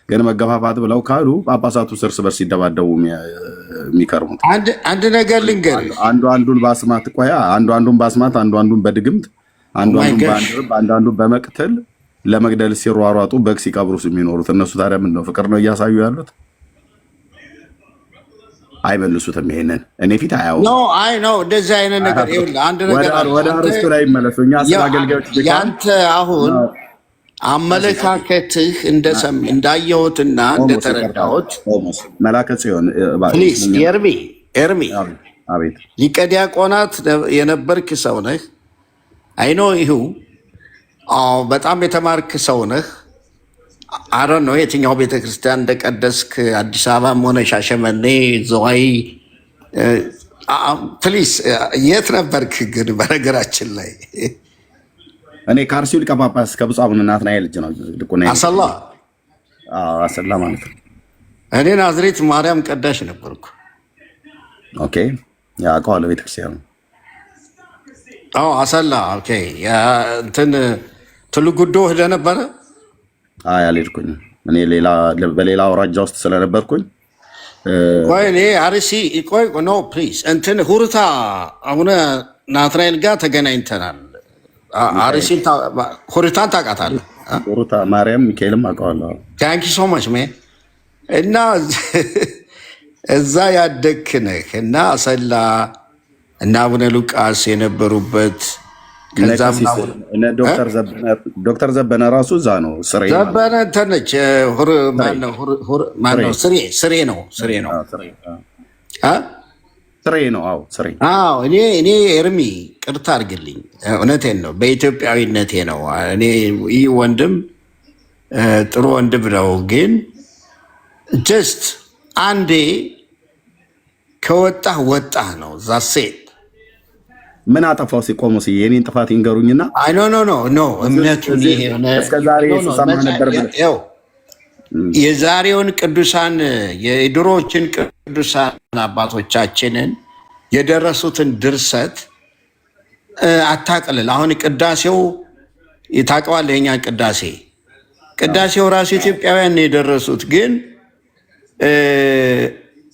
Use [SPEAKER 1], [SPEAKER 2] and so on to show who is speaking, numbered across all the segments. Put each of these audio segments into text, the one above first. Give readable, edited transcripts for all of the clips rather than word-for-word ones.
[SPEAKER 1] ግን መገፋፋት ብለው ካሉ ጳጳሳቱ እርስ በርስ ሲደባደቡ የሚከርሙት።
[SPEAKER 2] አንድ ነገር ልንገርህ፣
[SPEAKER 1] አንዱ አንዱን ባስማት ቆያ አንዱ አንዱን ባስማት አንዱ አንዱን በድግምት አንዱ አንዱን በመቅተል ለመግደል ሲሯሯጡ በግ ሲቀብሩ የሚኖሩት እነሱ ታዲያ ምንድን ነው ፍቅር ነው እያሳዩ ያሉት? አይመልሱትም። ይሄንን እኔ ፊት አያው
[SPEAKER 2] ነው እንደዚህ አይነት ነገር ይኸውልህ፣ አንድ ነገር
[SPEAKER 1] ወደ አርስቱ ላይ ይመለሱ። እኛ ስለ አገልጋዮች
[SPEAKER 2] ያንተ አሁን አመለካከትህ እንዳየሁትና እንደተረዳሁት
[SPEAKER 1] መላከ ጽዮን
[SPEAKER 2] ፕሊዝ ኤርሚ
[SPEAKER 1] አቤት
[SPEAKER 2] ሊቀ ዲያቆናት የነበርክ ሰው ነህ። አይኖ ይሁ በጣም የተማርክ ሰው ነህ። አረ ነው የትኛው ቤተክርስቲያን እንደቀደስክ አዲስ አበባም ሆነ ሻሸመኔ፣ ዝዋይ ፕሊዝ የት ነበርክ ግን? በነገራችን ላይ
[SPEAKER 1] እኔ ከአርሲው ሊቀ ጳጳስ ከብፁዕ አቡነ ናትናኤል ልጅ ነው።
[SPEAKER 2] አሰላ
[SPEAKER 1] አሰላ ማለት ነው።
[SPEAKER 2] እኔ ናዝሬት ማርያም ቀዳሽ ነበርኩ።
[SPEAKER 1] ኦኬ ያ አውቀዋለሁ ቤተክርስቲያኑ።
[SPEAKER 2] አሰላ ኦኬ። እንትን ትሉ ጉዶ ሄደህ ነበረ?
[SPEAKER 1] አይ አልሄድኩኝም። እኔ በሌላ አውራጃ ውስጥ ስለነበርኩኝ
[SPEAKER 2] ቆይ እኔ አርሲ ቆይ ኖ ፕሊዝ እንትን ሁርታ አቡነ ናትናኤል ጋር ተገናኝተናል። አርሲን ሁርታን ታውቃታለህ?
[SPEAKER 1] ሁርታ ማርያም ሚካኤልም አውቀዋለሁ።
[SPEAKER 2] ታንኪ ሶ ማች ሜን። እና እዛ ያደግክ ነህ እና አሰላ እና አቡነ ሉቃስ የነበሩበት
[SPEAKER 1] ዶክተር ዘበነ ራሱ እዛ ነው።
[SPEAKER 2] ዘበነ ተነች ማነው? ስሬ ነው። እኔ ኤርሚ ቅርታ አድርግልኝ፣ እውነቴን ነው፣ በኢትዮጵያዊነቴ ነው። እኔ ይህ ወንድም ጥሩ ወንድም ነው፣ ግን ጀስት አንዴ ከወጣህ ወጣህ ነው ዛሴት።
[SPEAKER 1] ምን አጠፋው? ሲቆሙ የኔን ጥፋት ይንገሩኝና
[SPEAKER 2] ኖ እምነቱን
[SPEAKER 1] እስከዛሬ ሰማ ነበር።
[SPEAKER 2] የዛሬውን ቅዱሳን የድሮዎችን ቅዱሳን አባቶቻችንን የደረሱትን ድርሰት አታቅልል። አሁን ቅዳሴው ታውቀዋለህ? የኛን ቅዳሴው ራሱ ኢትዮጵያውያን የደረሱት ግን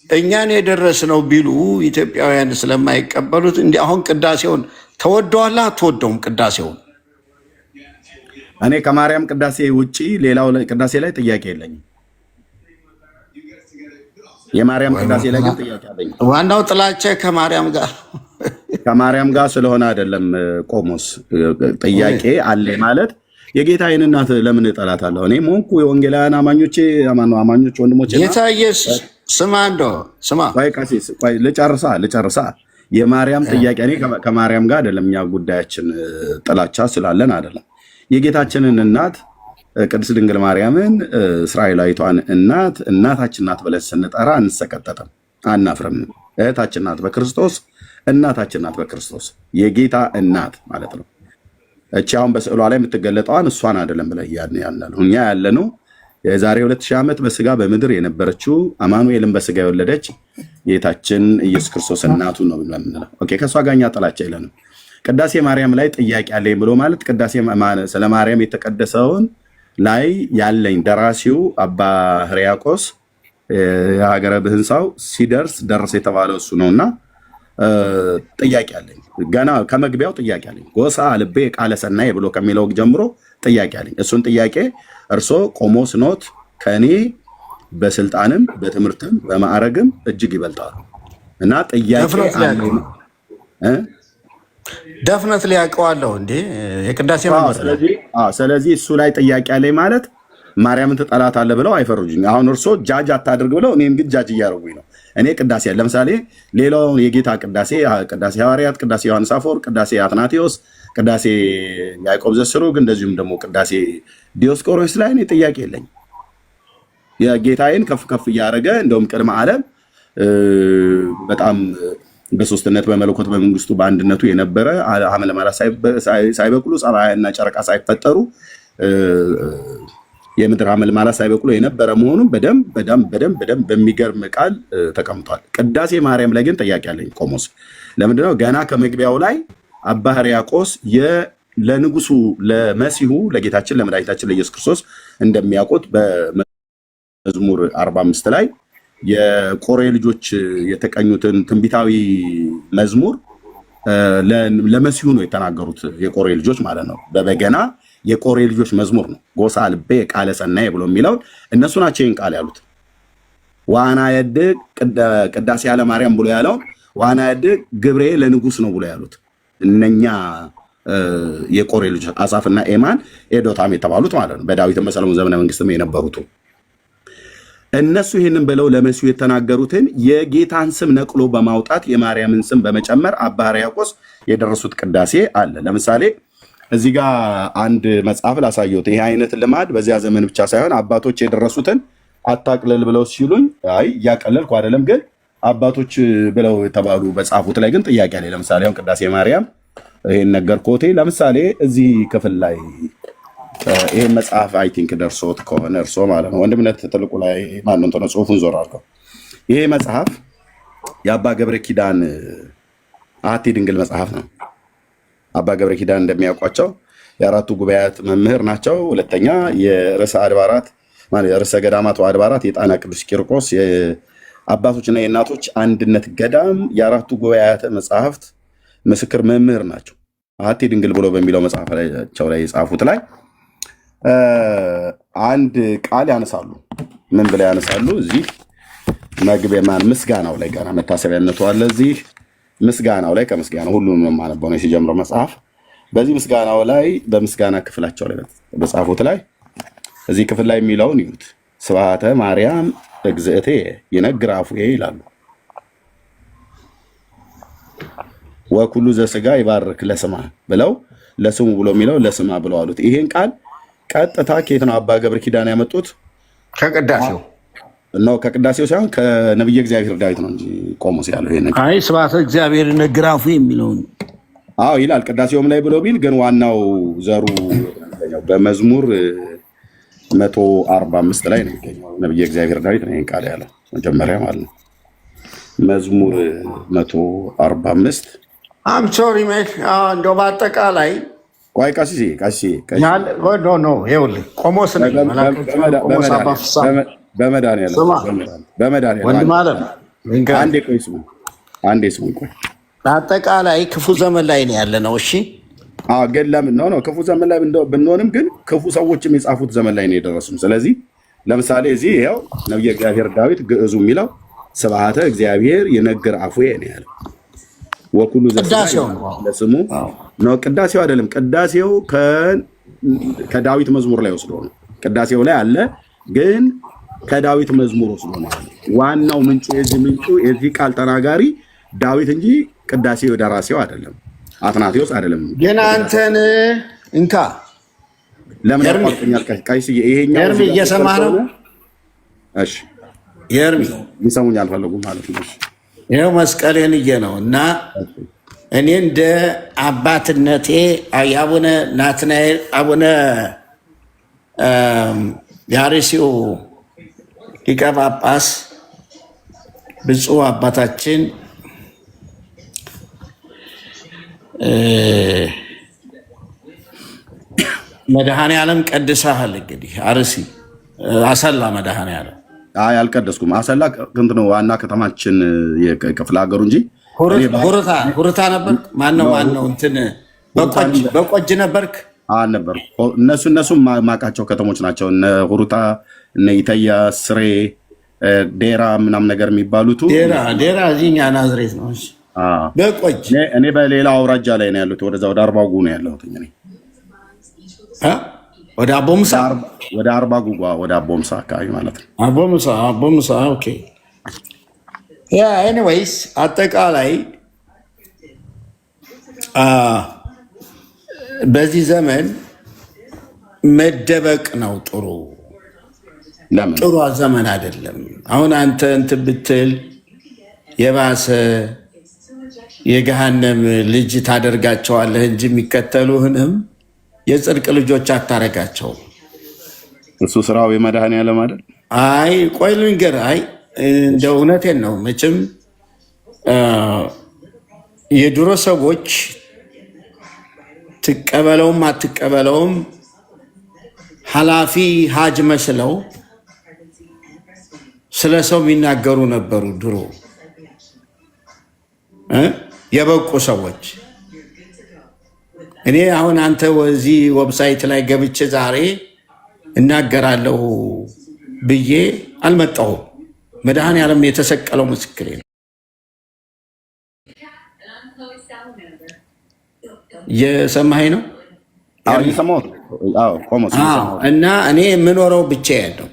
[SPEAKER 2] እኛን የደረስነው ቢሉ ኢትዮጵያውያን ስለማይቀበሉት እንዲ አሁን ቅዳሴውን ተወደዋለህ አትወደውም? ቅዳሴውን
[SPEAKER 1] እኔ ከማርያም ቅዳሴ ውጪ ሌላው ቅዳሴ ላይ ጥያቄ የለኝም። የማርያም ቅዳሴ ላይ ግን ጥያቄ አለኝ።
[SPEAKER 2] ዋናው ጥላቻ
[SPEAKER 1] ከማርያም ጋር ስለሆነ አይደለም። ቆሞስ ጥያቄ አለ ማለት የጌታዬን እናት ለምን እጠላታለሁ? እኔ ሞንኩ የወንጌላውያን አማኞች ወንድሞች
[SPEAKER 2] ጌታ ኢየሱስ ስማ
[SPEAKER 1] ቆይ ቀሲስ ቆይ ልጨርሳ። የማርያም ጥያቄ እኔ ከማርያም ጋር አይደለም። እኛ ጉዳያችን ጥላቻ ስላለን አይደለም። የጌታችንን እናት ቅድስት ድንግል ማርያምን እስራኤላዊቷን እናታችን ናት ብለን ስንጠራ አንሰቀጠጥም፣ አናፍርም። እህታችን ናት በክርስቶስ፣ እናታችን ናት በክርስቶስ፣ የጌታ እናት ማለት ነው። እቺ አሁን በስዕሏ ላይ የምትገለጠዋን እሷን አይደለም ብለን ያልነው እኛ ያለነው የዛሬ 2000 ዓመት በስጋ በምድር የነበረችው አማኑኤልን በስጋ የወለደች ጌታችን ኢየሱስ ክርስቶስ እናቱ ነው ብለን እንላለን። ኦኬ ከሷ ጋር እኛ ጥላቻ የለንም። ቅዳሴ ማርያም ላይ ጥያቄ አለኝ ብሎ ማለት ቅዳሴ ስለ ማርያም የተቀደሰውን ላይ ያለኝ ደራሲው አባ ሕርያቆስ የሀገረ ብህንሳው ደረስ የተባለው እሱ ነውና ጥያቄ አለኝ። ገና ከመግቢያው ጥያቄ አለኝ። ጎሳ ልቤ ቃለ ሰናይ ብሎ ከሚለው ጀምሮ ጥያቄ አለኝ። እሱን ጥያቄ እርሶ ቆሞስ ኖት፣ ከኔ በስልጣንም በትምህርትም በማዕረግም እጅግ ይበልጣሉ እና ጥያቄ አለኝ።
[SPEAKER 2] ደፍነት ሊያውቀዋለሁ እንዴ የቅዳሴ
[SPEAKER 1] ስለዚህ እሱ ላይ ጥያቄ አለኝ ማለት ማርያምን ትጠላታለህ ብለው አይፈርጁኝ። አሁን እርሶ ጃጅ አታድርግ ብለው እኔም ግን ጃጅ እያደረጉኝ ነው። እኔ ቅዳሴ ለምሳሌ ሌላውን የጌታ ቅዳሴ ሐዋርያት፣ ቅዳሴ ዮሐንስ አፈወርቅ፣ ቅዳሴ አትናቴዎስ፣ ቅዳሴ ያዕቆብ ዘስሩግ እንደዚሁም ደግሞ ቅዳሴ ዲዮስቆሮስ ላይ እኔ ጥያቄ የለኝ። የጌታዬን ከፍ ከፍ እያደረገ እንደውም ቅድመ ዓለም በጣም በሶስትነት በመለኮት በመንግስቱ በአንድነቱ የነበረ ሐመልማላ ሳይበቅሉ ፀሐይና ጨረቃ ሳይፈጠሩ የምድር ሐመልማላ ሳይበቅሉ የነበረ መሆኑን በደንብ በሚገርም ቃል ተቀምጧል። ቅዳሴ ማርያም ላይ ግን ጥያቄ አለኝ። ቆሞስ ለምንድነው ገና ከመግቢያው ላይ አባ ሕርያቆስ ለንጉሱ ለመሲሁ ለጌታችን ለመድኃኒታችን ለኢየሱስ ክርስቶስ እንደሚያውቁት መዝሙር 45 ላይ የቆሬ ልጆች የተቀኙትን ትንቢታዊ መዝሙር ለመሲሁ ነው የተናገሩት። የቆሬ ልጆች ማለት ነው። በበገና የቆሬ ልጆች መዝሙር ነው። ጎሳ ልቤ ቃለ ሰናይ ብሎ የሚለውን እነሱ ናቸው ይህን ቃል ያሉት። ዋና የድግ ቅዳሴ ያለ ማርያም ብሎ ያለውን ዋና የድግ ግብሬ ለንጉስ ነው ብሎ ያሉት እነኛ የቆሬ ልጆች አሳፍና ኤማን ኤዶታም የተባሉት ማለት ነው። በዳዊትም በሰለሞን ዘመነ መንግስትም የነበሩት እነሱ ይህንን ብለው ለመሲሁ የተናገሩትን የጌታን ስም ነቅሎ በማውጣት የማርያምን ስም በመጨመር አባ ሕርያቆስ የደረሱት ቅዳሴ አለ። ለምሳሌ እዚህ ጋር አንድ መጽሐፍ ላሳየሁት። ይህ አይነት ልማድ በዚያ ዘመን ብቻ ሳይሆን አባቶች የደረሱትን አታቅለል ብለው ሲሉኝ አይ እያቀለልኩ አይደለም፣ ግን አባቶች ብለው የተባሉ በጻፉት ላይ ግን ጥያቄ አለ። ለምሳሌ አሁን ቅዳሴ ማርያም ይሄን ነገርኩት። ለምሳሌ እዚህ ክፍል ላይ ይሄን መጽሐፍ አይ ቲንክ ደርሶት ከሆነ እርሶ ማለት ነው ወንድምነት ትልቁ ላይ ማን ነው ጽሁፉን ዞር አድርገው። ይሄ መጽሐፍ የአባ ገብረ ኪዳን አሐቲ ድንግል መጽሐፍ ነው። አባ ገብረ ኪዳን እንደሚያውቋቸው የአራቱ ጉባኤያት መምህር ናቸው። ሁለተኛ የርዕሰ አድባራት ማለት የርዕሰ ገዳማት ወአድባራት የጣና ቅዱስ ቂርቆስ የአባቶችና የእናቶች አንድነት ገዳም የአራቱ ጉባኤያት መጽሐፍት ምስክር መምህር ናቸው። አሐቲ ድንግል ብሎ በሚለው መጽሐፋቸው ላይ የጻፉት ላይ አንድ ቃል ያነሳሉ። ምን ብለው ያነሳሉ? እዚህ መግቢያ ማን ምስጋናው ላይ ገና መታሰቢያነቱ አለ። እዚህ ምስጋናው ላይ ከምስጋናው ሁሉንም ነው የማነበው ነው ሲጀምረው መጽሐፍ። በዚህ ምስጋናው ላይ በምስጋና ክፍላቸው ላይ በጻፉት ላይ እዚህ ክፍል ላይ የሚለውን ይዩት። ስብሐተ ማርያም እግዝእቴ ይነግር አፉዬ ይላሉ። ወኩሉ ዘስጋ ይባርክ ለስማ ብለው ለስሙ ብሎ የሚለው ለስማ ብለው አሉት። ይሄን ቃል ቀጥታ ከየት ነው አባ ገብረ ኪዳን ያመጡት?
[SPEAKER 2] ከቅዳሴው
[SPEAKER 1] ነው። ከቅዳሴው ሳይሆን ከነብየ እግዚአብሔር ዳዊት ነው እንጂ ቆሞስ ያለው ይሄን
[SPEAKER 2] አይ ስብሐተ እግዚአብሔር ይነግር አፉዬ የሚለውን
[SPEAKER 1] አዎ ይላል። ቅዳሴውም ላይ ብሎ ቢል ግን ዋናው ዘሩ በመዝሙር 145 ላይ ነው የሚገኘው። ነብየ እግዚአብሔር ዳዊት ነው ይሄን ቃል ያለው መጀመሪያ ማለት ነው። መዝሙር 145
[SPEAKER 2] አም ሶሪ ሜክ እንደው በአጠቃላይ
[SPEAKER 1] ቆይ ቀሲስ
[SPEAKER 2] ይኸውልህ ቆሞስ ነኝ
[SPEAKER 1] አንዴ ስሙ ቆይ
[SPEAKER 2] በአጠቃላይ ክፉ ዘመን ላይ ነው ያለ ነው። እሺ
[SPEAKER 1] ግን ለምን ነው ክፉ ዘመን ላይ ብንሆንም ግን ክፉ ሰዎችም የጻፉት ዘመን ላይ ነው የደረሱም። ስለዚህ ለምሳሌ እዚህ ይኸው ነብየ እግዚአብሔር ዳዊት ግዕዙ የሚለው ስብሐተ እግዚአብሔር ይነግር አፉዬ ነው ያለው። ወኩሉ
[SPEAKER 2] ቅዳሴው
[SPEAKER 1] ለስሙ ነው። ቅዳሴው አይደለም። ቅዳሴው ከዳዊት መዝሙር ላይ ወስዶ ነው። ቅዳሴው ላይ አለ፣ ግን ከዳዊት መዝሙር ወስዶ ነው። ዋናው ምንጩ የዚህ ቃል ተናጋሪ ዳዊት እንጂ ቅዳሴው ደራሲው አይደለም፣ አትናቴዎስ አይደለም።
[SPEAKER 2] ግን አንተን እንካ
[SPEAKER 1] ለምን ያቋርጠኛል? ቀይስ ይሄኛው
[SPEAKER 2] ኤርሚ እየሰማህ ነው?
[SPEAKER 1] እሺ
[SPEAKER 2] ኤርሚ
[SPEAKER 1] ሊሰሙኝ አልፈለጉም ማለት ነው።
[SPEAKER 2] ይኸው መስቀሌን እየ ነው እና እኔ እንደ አባትነቴ የአቡነ ናትናኤል አቡነ የአርሲው ሊቀ ጳጳስ ብፁዕ አባታችን መድኃኔ ዓለም ቀድሰሃል። እንግዲህ አርሲ አሰላ መድኃኔ ዓለም
[SPEAKER 1] አይ አልቀደስኩም። አሰላ እንትን ነው ዋና ከተማችን የክፍለ ሀገሩ እንጂ
[SPEAKER 2] ሁርታ ነበር። ማነው እንትን በቆጅ ነበርክ?
[SPEAKER 1] አልነበርኩ። እነሱ ማቃቸው ከተሞች ናቸው። እነ ሁሩታ፣ እነ ኢተያ፣ ስሬ፣ ዴራ ምናምን ነገር የሚባሉት
[SPEAKER 2] ዴራ እዚህኛ ናዝሬት ነው። በቆጅ
[SPEAKER 1] እኔ በሌላ አውራጃ ላይ ነው ያሉት። ወደዛ ወደ አርባጉ ነው ያለሁት እኔ
[SPEAKER 2] ወደ አቦምሳ
[SPEAKER 1] ወደ አርባ ጉጓ ወደ አቦምሳ አካባቢ ማለት ነው።
[SPEAKER 2] አቦምሳ ኦኬ። ያ ኤኒዌይስ አጠቃላይ በዚህ ዘመን መደበቅ ነው ጥሩ ዘመን አይደለም። አሁን አንተ እንትን ብትል የባሰ የገሃነም ልጅ ታደርጋቸዋለህ እንጂ የሚከተሉህንም የጽድቅ ልጆች አታረጋቸው።
[SPEAKER 1] እሱ ስራው የመድኃኔዓለም አይደል?
[SPEAKER 2] አይ ቆይ ልንገርህ። አይ እንደ እውነቴን ነው። መቼም የድሮ ሰዎች ትቀበለውም አትቀበለውም ኃላፊ ሀጅ መስለው ስለ ሰው የሚናገሩ ነበሩ ድሮ የበቁ ሰዎች። እኔ አሁን አንተ ወዚህ ዌብሳይት ላይ ገብቼ ዛሬ እናገራለሁ ብዬ አልመጣሁም። መድኃኔዓለም የተሰቀለው ምስክሬ ነው። የሰማኸኝ ነው እና እኔ የምኖረው ብቻዬን ነው።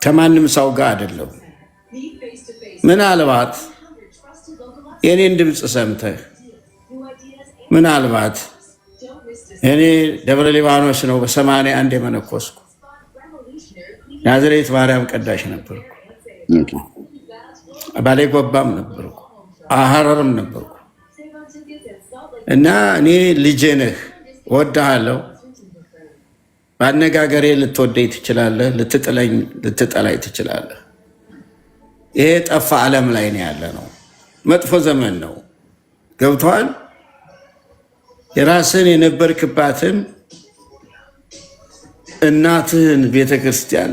[SPEAKER 2] ከማንም ሰው ጋር አይደለም። ምናልባት የኔን ድምፅ ሰምተህ ምናልባት እኔ ደብረ ሊባኖስ ነው በ81 የመነኮስኩ ናዝሬት ማርያም ቀዳሽ ነበርኩ። ባሌ ጎባም ነበርኩ፣ ሐረርም ነበርኩ እና እኔ ልጄ ነህ፣ እወድሃለሁ። በአነጋገሬ ልትወደኝ ትችላለህ፣ ልትጠላኝ ትችላለህ። ይሄ ጠፋ ዓለም ላይ ነው ያለ ነው። መጥፎ ዘመን ነው። ገብቶሃል? የራስን የነበርክባትን እናትህን ቤተ ክርስቲያን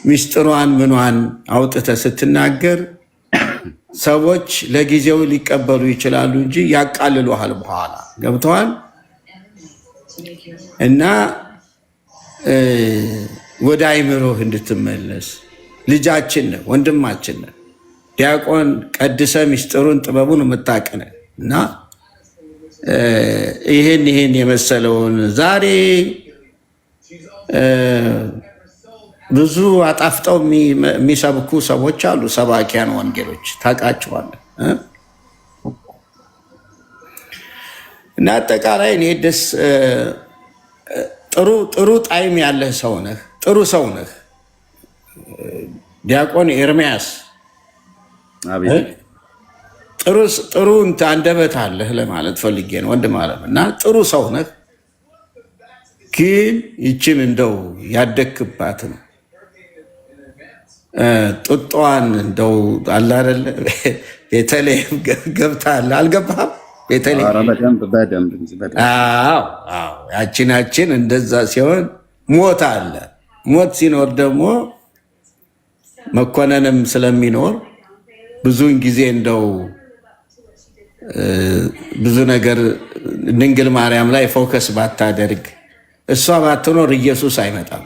[SPEAKER 2] ሚስጥሯን ምኗን አውጥተህ ስትናገር ሰዎች ለጊዜው ሊቀበሉ ይችላሉ እንጂ ያቃልሉሃል በኋላ። ገብቶሃል? እና ወደ አይምሮህ እንድትመለስ ልጃችን ነህ፣ ወንድማችን ነህ። ዲያቆን ቀድሰ ሚስጥሩን ጥበቡን የምታቅነ እና ይህን የመሰለውን ዛሬ ብዙ አጣፍጠው የሚሰብኩ ሰዎች አሉ። ሰባኪያን ወንጌሎች ታውቃቸዋለህ። እና አጠቃላይ እኔ ደስ ጥሩ ጣዕም ያለህ ሰው ነህ፣ ጥሩ ሰው ነህ። ዲያቆን ኤርምያስ ጥሩ አንደበት አለህ ለማለት ፈልጌ ነው ወንድም አለም። እና ጥሩ ሰው ነህ፣ ግን ይችን እንደው ያደግክባትን ጡጧን እንደው አለ አይደለ ቤተልሔም ገብተሃል አልገባህም? ያችን እንደዛ ሲሆን ሞት አለ። ሞት ሲኖር ደግሞ መኮነንም ስለሚኖር ብዙውን ጊዜ እንደው ብዙ ነገር ድንግል ማርያም ላይ ፎከስ ባታደርግ፣ እሷ ባትኖር ኢየሱስ አይመጣም።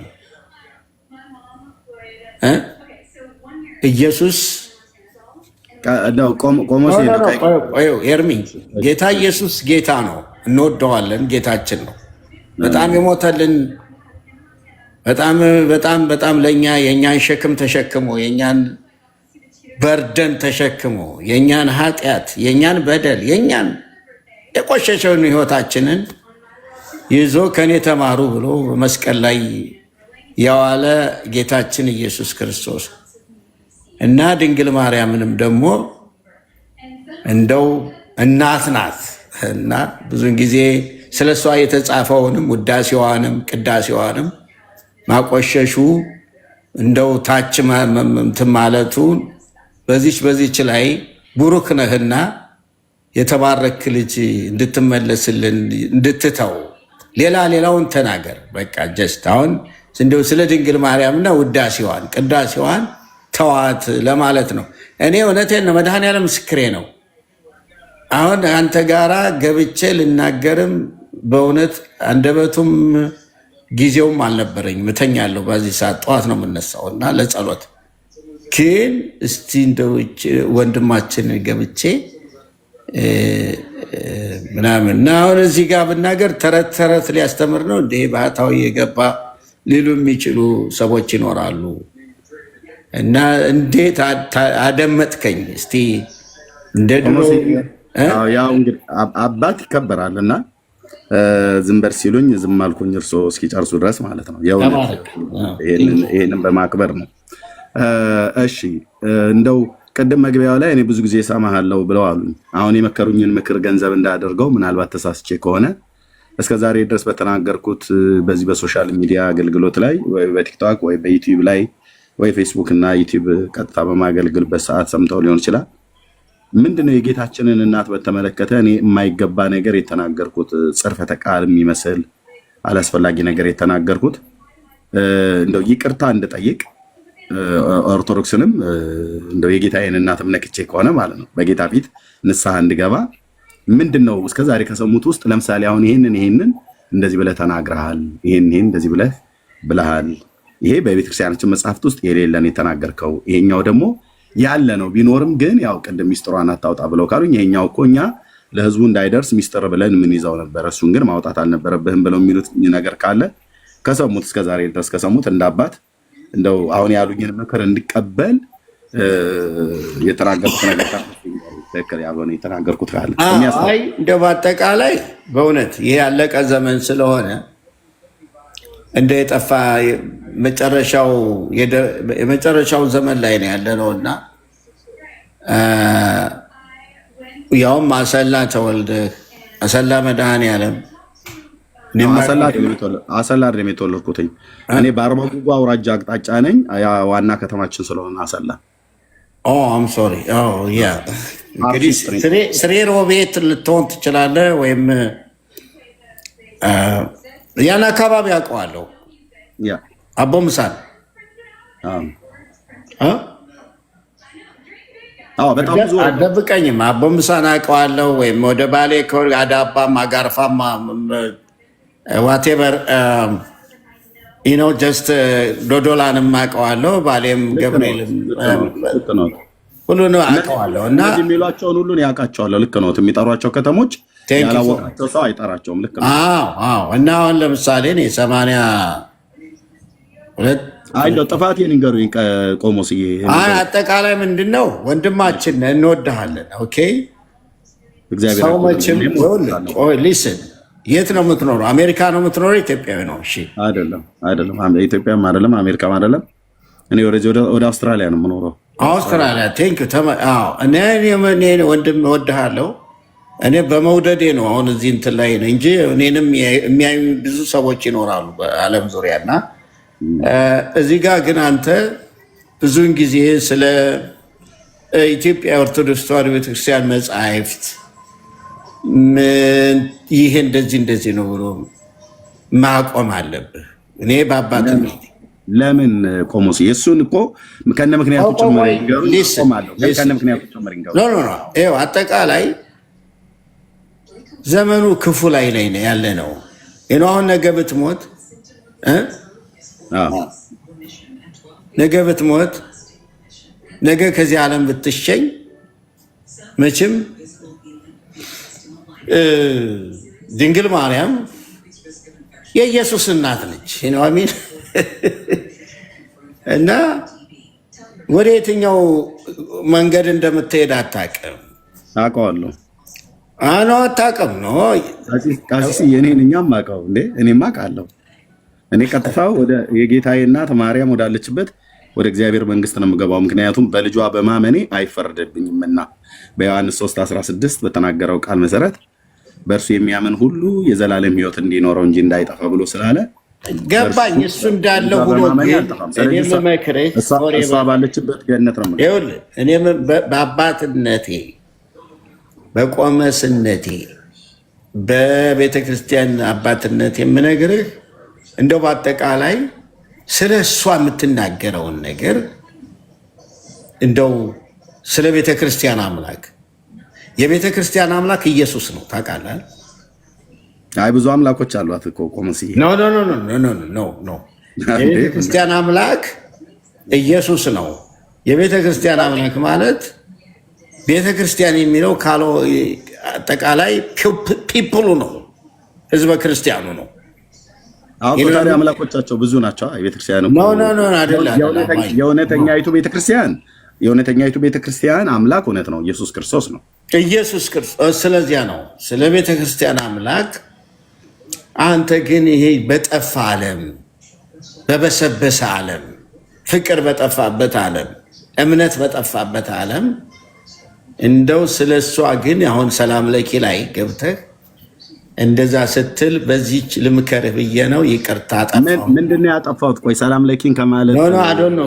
[SPEAKER 2] ኢየሱስ ኤርሚ ጌታ ኢየሱስ ጌታ ነው፣ እንወደዋለን፣ ጌታችን ነው። በጣም የሞተልን በጣም ለእኛ የእኛን ሸክም ተሸክሞ የእኛን በርደን ተሸክሞ የእኛን ኃጢአት የእኛን በደል የእኛን የቆሸሸውን ሕይወታችንን ይዞ ከኔ ተማሩ ብሎ በመስቀል ላይ የዋለ ጌታችን ኢየሱስ ክርስቶስ እና ድንግል ማርያምንም ደግሞ እንደው እናት ናት እና ብዙን ጊዜ ስለ እሷ የተጻፈውንም ውዳሴዋንም ቅዳሴዋንም ማቆሸሹ እንደው ታች እንትን ማለቱን በዚች ላይ ቡሩክ ነህና የተባረክ ልጅ እንድትመለስልን እንድትተው ሌላውን ተናገር። በቃ ጀስት አሁን እንደው ስለ ድንግል ማርያምና ውዳሴዋን ቅዳሴዋን ተዋት ለማለት ነው። እኔ እውነቴን ነው፣ መድኃኔዓለም ምስክሬ ነው። አሁን አንተ ጋራ ገብቼ ልናገርም በእውነት አንደበቱም ጊዜውም አልነበረኝም። እተኛለሁ በዚህ ሰዓት፣ ጠዋት ነው የምነሳው እና ለጸሎት ግን እስቲ እንደው ወንድማችን ገብቼ ምናምን እና አሁን እዚህ ጋር ብናገር ተረት ሊያስተምር ነው እንደ ባህታዊ የገባ ሊሉ የሚችሉ ሰዎች ይኖራሉ። እና እንዴት አደመጥከኝ? እስቲ እንደ ድሮ
[SPEAKER 1] ያው እንግዲህ አባት ይከበራል እና ዝም በር ሲሉኝ ዝም አልኩኝ፣ እርስዎ እስኪጨርሱ ድረስ ማለት ነው። ይሄንን በማክበር ነው። እሺ እንደው ቅድም መግቢያው ላይ እኔ ብዙ ጊዜ እሰማሃለሁ ብለው አሉኝ። አሁን የመከሩኝን ምክር ገንዘብ እንዳደርገው ምናልባት ተሳስቼ ከሆነ እስከዛሬ ድረስ በተናገርኩት በዚህ በሶሻል ሚዲያ አገልግሎት ላይ ወይ በቲክቶክ ወይ በዩቲዩብ ላይ ወይ ፌስቡክ እና ዩቲዩብ ቀጥታ በማገልግልበት ሰዓት ሰምተው ሊሆን ይችላል። ምንድነው የጌታችንን እናት በተመለከተ እኔ የማይገባ ነገር የተናገርኩት፣ ጽርፈተ ቃል የሚመስል አላስፈላጊ ነገር የተናገርኩት እንደው ይቅርታ እንድጠይቅ ኦርቶዶክስንም እንደው የጌታዬን እናትም ነክቼ ከሆነ ማለት ነው በጌታ ፊት ንስሐ እንድገባ ምንድነው እስከዛሬ ከሰሙት ውስጥ ለምሳሌ አሁን ይሄንን እንደዚህ ብለህ ተናግረሃል፣ ይሄን እንደዚህ ብለህ ብለሃል፣ ይሄ በቤተክርስቲያናችን መጽሐፍት ውስጥ የሌለን የተናገርከው፣ ይሄኛው ደግሞ ያለ ነው ቢኖርም ግን ያው ቅድም ሚስጥሯን አታውጣ ብለው ካሉኝ ይሄኛው እኮ እኛ ለህዝቡ እንዳይደርስ ሚስጥር ብለን ምን ይዛው ነበር እሱን ግን ማውጣት አልነበረብህም ብለው የሚሉት ነገር ካለ ከሰሙት እስከዛሬ ድረስ ከሰሙት እንዳባት እንደው አሁን ያሉኝን ምክር እንድቀበል የተናገርኩት ነገር ትክክል ያልሆነ የተናገርኩት ካለ
[SPEAKER 2] አይ እንደው በአጠቃላይ በእውነት ይሄ ያለቀ ዘመን ስለሆነ እንደ የጠፋ የመጨረሻው ዘመን ላይ ነው ያለነው እና ያውም አሰላ ተወልደህ አሰላ መድኃኔዓለም
[SPEAKER 1] አሰላ አይደለም የተወለድኩትኝ እኔ በአርባ ጉጉ አውራጃ አቅጣጫ ነኝ። ዋና ከተማችን ስለሆነ አሰላ።
[SPEAKER 2] አም ሶሪ ያ እንግዲህ ስሬ ሮቤት ልትሆን ትችላለህ፣ ወይም ያን አካባቢ አውቀዋለሁ። አቦ ምሳል
[SPEAKER 1] በጣም ብዙ
[SPEAKER 2] አደብቀኝም። አቦ ምሳን አውቀዋለሁ፣ ወይም ወደ ባሌ አዳባም አጋርፋም ዋቴቨር ጀስት ዶዶላንም አውቀዋለሁ፣ ባሌም ገብርኤልም ሁሉን አውቀዋለሁ እና
[SPEAKER 1] የሚሏቸውን ሁሉን ያውቃቸዋለሁ። ልክ ነው። የሚጠሯቸው ከተሞች ያላወቃቸው ሰው አይጠራቸውም። ልክ ነው።
[SPEAKER 2] እና አሁን ለምሳሌ እኔ 82
[SPEAKER 1] ጥፋቴን ንገሩኝ ቆሞስዬ።
[SPEAKER 2] አጠቃላይ ምንድን ነው ወንድማችን እንወድሃለን። ኦኬ ሰው መቼም ሊስን የት ነው የምትኖረው? አሜሪካ ነው የምትኖረው? ኢትዮጵያዊ ነው? እሺ
[SPEAKER 1] አይደለም ኢትዮጵያም አይደለም አሜሪካም አይደለም። እኔ ወደ አውስትራሊያ ነው የምኖረው።
[SPEAKER 2] አውስትራሊያ ቴንክ እኔ ወንድም እወድሃለሁ። እኔ በመውደዴ ነው አሁን እዚህ እንትን ላይ ነው እንጂ እኔንም የሚያዩ ብዙ ሰዎች ይኖራሉ በዓለም ዙሪያ እና እዚህ ጋር ግን አንተ ብዙውን ጊዜ ስለ ኢትዮጵያ ኦርቶዶክስ ተዋሕዶ ቤተክርስቲያን መጻሕፍት ይሄ እንደዚህ ነው ብሎ ማቆም አለብህ። እኔ በአባት
[SPEAKER 1] ለምን ቆሞስ የእሱን እኮ ከነ ምክንያቱ ጭምር ይኸው
[SPEAKER 2] አጠቃላይ ዘመኑ ክፉ ላይ ነው ያለ ነው። አሁን ነገ ብትሞት ነገ ከዚህ ዓለም ብትሸኝ መቼም ድንግል ማርያም የኢየሱስ እናት ነች ነው አሚን። እና ወደ የትኛው መንገድ እንደምትሄድ አታውቅም።
[SPEAKER 1] አውቀዋለሁ።
[SPEAKER 2] አታውቅም ነው
[SPEAKER 1] ቃሲስ የኔን እኛም አውቀው እንዴ እኔማ አውቃለሁ። እኔ ቀጥታ ወደ የጌታዬ እናት ማርያም ወዳለችበት ወደ እግዚአብሔር መንግስት ነው የምገባው። ምክንያቱም በልጇ በማመኔ አይፈረድብኝም እና በዮሐንስ 3:16 በተናገረው ቃል መሰረት በእርሱ የሚያምን ሁሉ የዘላለም ሕይወት እንዲኖረው እንጂ እንዳይጠፋ ብሎ ስላለ
[SPEAKER 2] ገባኝ። እሱ እንዳለ ሆኖ
[SPEAKER 1] እሷ ባለችበት ገነት ነው።
[SPEAKER 2] እኔ በአባትነቴ በቆመስነቴ በቤተ ክርስቲያን አባትነት የምነግርህ እንደው በአጠቃላይ ስለ እሷ የምትናገረውን ነገር እንደው ስለ ቤተ ክርስቲያን አምላክ የቤተ ክርስቲያን አምላክ ኢየሱስ ነው። ታውቃለህ?
[SPEAKER 1] አይ ብዙ አምላኮች አሏት እኮ ቆሞስዬ።
[SPEAKER 2] ኖ የቤተ ክርስቲያን አምላክ ኢየሱስ ነው። የቤተ ክርስቲያን አምላክ ማለት ቤተ ክርስቲያን የሚለው አጠቃላይ ፒፕሉ ነው፣ ህዝበ ክርስቲያኑ ነው።
[SPEAKER 1] አሁን ታዲያ አምላኮቻቸው ብዙ ናቸው። የቤተክርስቲያን የእውነተኛይቱ ቤተክርስቲያን አምላክ እውነት ነው፣ ኢየሱስ ክርስቶስ ነው።
[SPEAKER 2] ኢየሱስ ክርስቶስ ስለዚያ ነው ስለ ቤተክርስቲያን አምላክ። አንተ ግን ይሄ በጠፋ ዓለም፣ በበሰበሰ ዓለም፣ ፍቅር በጠፋበት ዓለም፣ እምነት በጠፋበት ዓለም እንደው ስለ እሷ ግን አሁን ሰላም ለኪ ላይ ገብተህ እንደዛ ስትል በዚህች ልምከርህ ብዬ ነው። ይቅርታ ጠፋሁ።
[SPEAKER 1] ምንድን ነው ያጠፋሁት? ቆይ ሰላም ለኪን ከማለት
[SPEAKER 2] አዶን ነው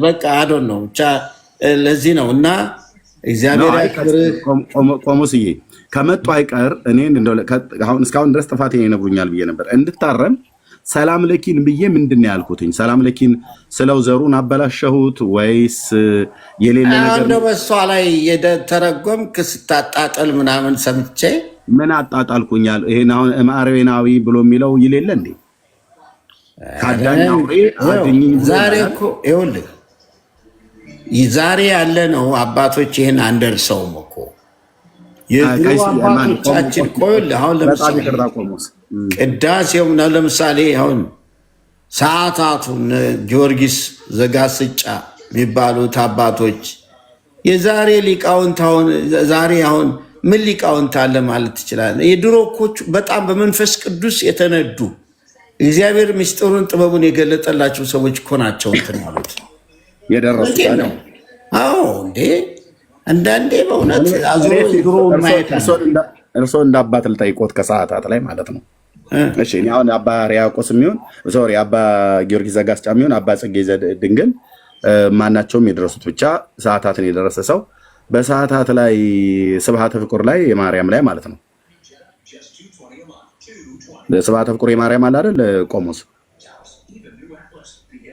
[SPEAKER 2] በቃ አዶን ነው ብቻ ለዚህ ነው። እና እግዚአብሔር አይክብርህ
[SPEAKER 1] ቆሞስዬ። ከመጡ አይቀር እኔን እስካሁን ድረስ ጥፋቴን ይነግሩኛል ብዬ ነበር እንድታረም ሰላም ለኪን ብዬ ምንድን ነው ያልኩትኝ? ሰላም ለኪን ስለው ዘሩን አበላሸሁት ወይስ የሌለ ነገር
[SPEAKER 2] ነው? በሷ ላይ የተረጎምክ ስታጣጠል ምናምን ሰምቼ
[SPEAKER 1] ምን አጣጣልኩኛል? ይሄን አሁን እምአርዌናዊ ብሎ የሚለው ይሌለ እንዴ? ካዳኛው
[SPEAKER 2] ዛሬ እኮ ይኸውልህ ዛሬ ያለ ነው። አባቶች ይህን አንደርሰውም እኮ የድሮ አባቶቻችን። ቆይልህ አሁን ለምሳሌ ቅዳሴው ነው። ለምሳሌ አሁን ሰዓታቱን ጊዮርጊስ ዘጋስጫ የሚባሉት አባቶች የዛሬ ሊቃውንት አሁን ዛሬ አሁን ምን ሊቃውንት አለ ማለት ትችላለህ? የድሮ እኮች በጣም በመንፈስ ቅዱስ የተነዱ እግዚአብሔር ምስጢሩን ጥበቡን የገለጠላቸው ሰዎች እኮ ናቸው እንትን ያሉት
[SPEAKER 1] የደረሱት ነው።
[SPEAKER 2] አዎ እንዴ አንዳንዴ በእውነት አዙሮ ድሮ ማየት
[SPEAKER 1] እርሶ እንደ አባት ልጠይቆት ከሰዓታት ላይ ማለት ነው። እሺ እኔ አሁን አባ ሪያቆስ የሚሆን ሶሪ አባ ጊዮርጊስ ዘጋስጫ የሚሆን አባ ጽጌ ድንግል ማናቸውም የደረሱት ብቻ ሰዓታትን የደረሰ ሰው በሰዓታት ላይ ስብሐተ ፍቁር ላይ የማርያም ላይ ማለት ነው። ስብሐተ ፍቁር የማርያም አለ አይደል? ቆሞስ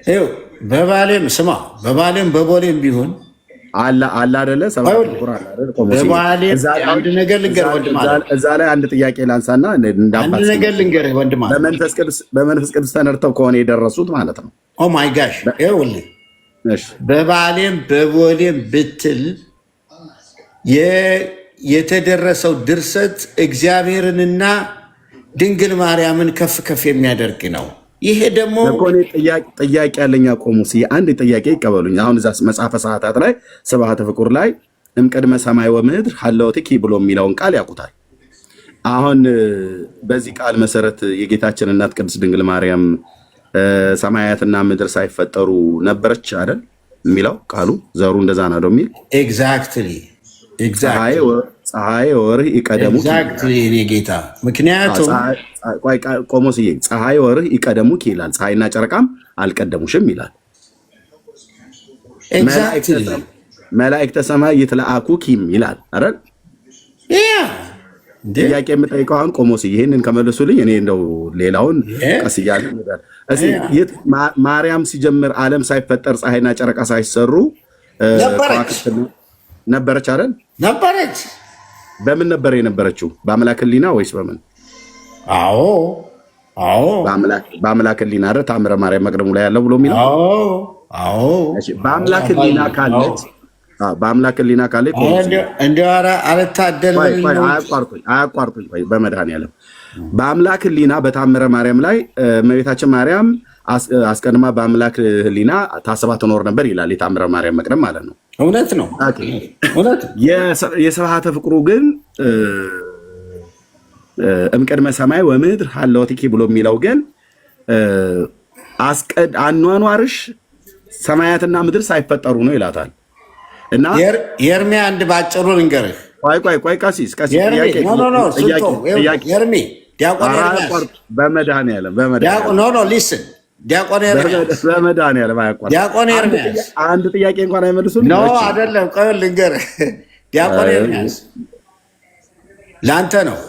[SPEAKER 2] ይኸው በባሌም ስማ በባሌም በቦሌም ቢሆን
[SPEAKER 1] አለ አይደለ? ስብሐተ ፍቁር አለ አይደል? ቆሞስ
[SPEAKER 2] አንድ ነገር ልንገርህ ወንድም አለ።
[SPEAKER 1] እዛ ላይ አንድ ጥያቄ ላንሳና
[SPEAKER 2] አንድ ነገር ልንገርህ ወንድም አለ።
[SPEAKER 1] በመንፈስ ቅዱስ ተነድተው ከሆነ የደረሱት ማለት ነው።
[SPEAKER 2] ኦ ማይ ጋሽ ይኸውልህ በባሌም በቦሌም ብትል የተደረሰው ድርሰት እግዚአብሔርንና ድንግል ማርያምን ከፍ ከፍ የሚያደርግ ነው። ይሄ ደግሞ
[SPEAKER 1] ጥያቄ ያለኛ ቆሙስ አንድ ጥያቄ ይቀበሉኝ። አሁን እዛ መጽሐፈ ሰዓታት ላይ ስብሐተ ፍቁር ላይ እምቅድመ ሰማይ ወምድር ሀለወትኪ ብሎ የሚለውን ቃል ያውቁታል። አሁን በዚህ ቃል መሰረት የጌታችን እናት ቅድስት ድንግል ማርያም ሰማያትና ምድር ሳይፈጠሩ ነበረች አይደል የሚለው ቃሉ ዘሩ እንደዛ ነው የሚል
[SPEAKER 2] ኤግዛክትሊ
[SPEAKER 1] ፀሐይ ወርህ ይቀደሙ
[SPEAKER 2] ጌታ። ምክንያቱም
[SPEAKER 1] ቆሞስዬ ፀሐይ ወርህ ይቀደሙክ ይላል። ፀሐይና ጨረቃም አልቀደሙሽም ይላል። መላእክተ ሰማይ ይትለአኩኪም ይላል አይደል? ጥያቄ የምጠይቀው አሁን ቆሞስዬ ይህንን ከመለሱልኝ እኔ እንደው ሌላውን ቀስ እያለ ማርያም ሲጀምር ዓለም ሳይፈጠር ፀሐይና ጨረቃ ሳይሰሩ ነበረች አይደል?
[SPEAKER 2] ነበረች።
[SPEAKER 1] በምን ነበር የነበረችው? በአምላክ ሕሊና ወይስ በምን?
[SPEAKER 2] አዎ
[SPEAKER 1] በአምላክ ሕሊና አይደል? ታምረ ማርያም መቅደሙ ላይ ያለው ብሎ የሚለው በአምላክ ሕሊና ካለች
[SPEAKER 2] እንዲያራ አልታደልም።
[SPEAKER 1] አያቋርጡኝ በመድኃኒዓለም በአምላክ ሕሊና በታምረ ማርያም ላይ እመቤታችን ማርያም አስቀድማ በአምላክ ሕሊና ታስባ ትኖር ነበር ይላል። የታምረ ማርያም መቅደም ማለት ነው።
[SPEAKER 2] እውነት ነው።
[SPEAKER 1] የስብሐተ ፍቁሩ ግን እምቅድመ ሰማይ ወምድር ሀለወትኪ ብሎ የሚለው ግን አኗኗርሽ ሰማያትና ምድር ሳይፈጠሩ ነው ይላታል። እና
[SPEAKER 2] የእርሜ አንድ ባጭሩ ልንገርህ።
[SPEAKER 1] ቆይ ቀሲስ
[SPEAKER 2] የእርሜ ዲያቆን
[SPEAKER 1] በመድኃኒዓለም
[SPEAKER 2] ሊስን ዲያቆን ኤርሚያስ
[SPEAKER 1] በመድኃኒዓለም
[SPEAKER 2] ዲያቆን ኤርሚያስ
[SPEAKER 1] አንድ ጥያቄ እንኳን አይመልሱም።
[SPEAKER 2] ኖ አይደለም፣ ቆይ ልንገርህ። ዲያቆን ኤርሚያስ ለአንተ ነው።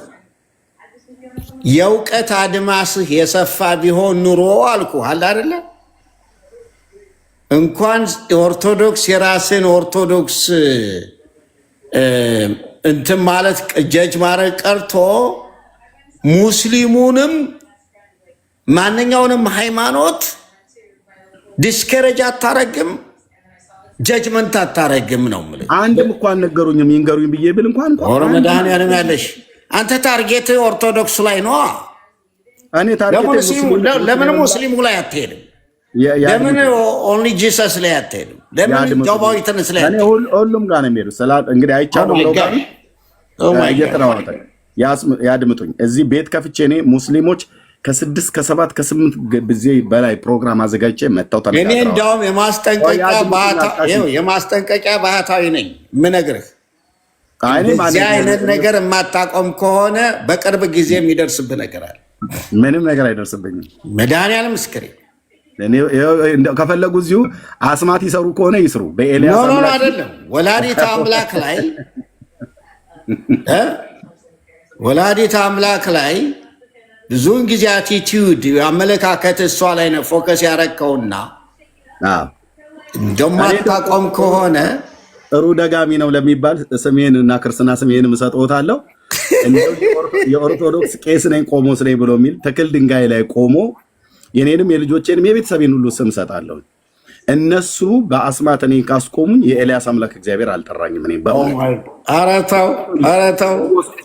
[SPEAKER 2] የእውቀት አድማስህ የሰፋ ቢሆን ኑሮ አልኩህ አለ አይደለ? እንኳን ኦርቶዶክስ የራስን ኦርቶዶክስ እንትን ማለት ጀጅ ማድረግ ቀርቶ ሙስሊሙንም ማንኛውንም ሃይማኖት ዲስከሬጅ አታረግም፣ ጀጅመንት አታረግም ነው የምልህ።
[SPEAKER 1] አንድም እኮ አልነገሩኝም። ይንገሩኝ ብዬ ብል እንኳን
[SPEAKER 2] መድኃኒዓለም ያለሽ አንተ ታርጌት ኦርቶዶክስ ላይ ነው።
[SPEAKER 1] እኔ
[SPEAKER 2] ለምን ሙስሊሙ ላይ አትሄድም? ለምን ኦንሊ ጂሰስ ላይ አትሄድም? ለምን ጆባዊትንስ ላይ አትሄድም?
[SPEAKER 1] ሁሉም ጋር ነው የሚሄዱ። እንግዲህ አይቻልም ነው ጋር እየተናወጠ ያድምጡኝ። እዚህ ቤት ከፍቼ እኔ ሙስሊሞች ከ6 ከ7 ከ8 ጊዜ በላይ ፕሮግራም አዘጋጅቼ መጥተው ተነጋግረዋል። እኔ
[SPEAKER 2] እንደውም የማስጠንቀቂያ ባህታዊ ነኝ የምነግርህ። እዚህ አይነት ነገር የማታቆም ከሆነ በቅርብ ጊዜ የሚደርስብህ ነገር አለ።
[SPEAKER 1] ምንም ነገር አይደርስብኝም።
[SPEAKER 2] መድኃኒዓለም ምስክሬ።
[SPEAKER 1] ከፈለጉ እዚሁ አስማት ይሰሩ ከሆነ ይስሩ። በኤልያስ
[SPEAKER 2] አይደለም ወላዲተ አምላክ ላይ ብዙውን ጊዜ አቲቲዩድ አመለካከት እሷ ላይ ነው ፎከስ ያረከውና እንደማታቆም ከሆነ
[SPEAKER 1] ጥሩ ደጋሚ ነው ለሚባል ስሜን እና ክርስትና ስሜን እሰጥዎታለሁ። የኦርቶዶክስ ቄስ ነኝ ቆሞስ ነኝ ብሎ የሚል ትክል ድንጋይ ላይ ቆሞ የኔንም የልጆቼንም የቤተሰቤን ሁሉ ስም እሰጣለሁ። እነሱ በአስማት እኔን ካስቆሙኝ የኤልያስ አምላክ እግዚአብሔር አልጠራኝም። እኔ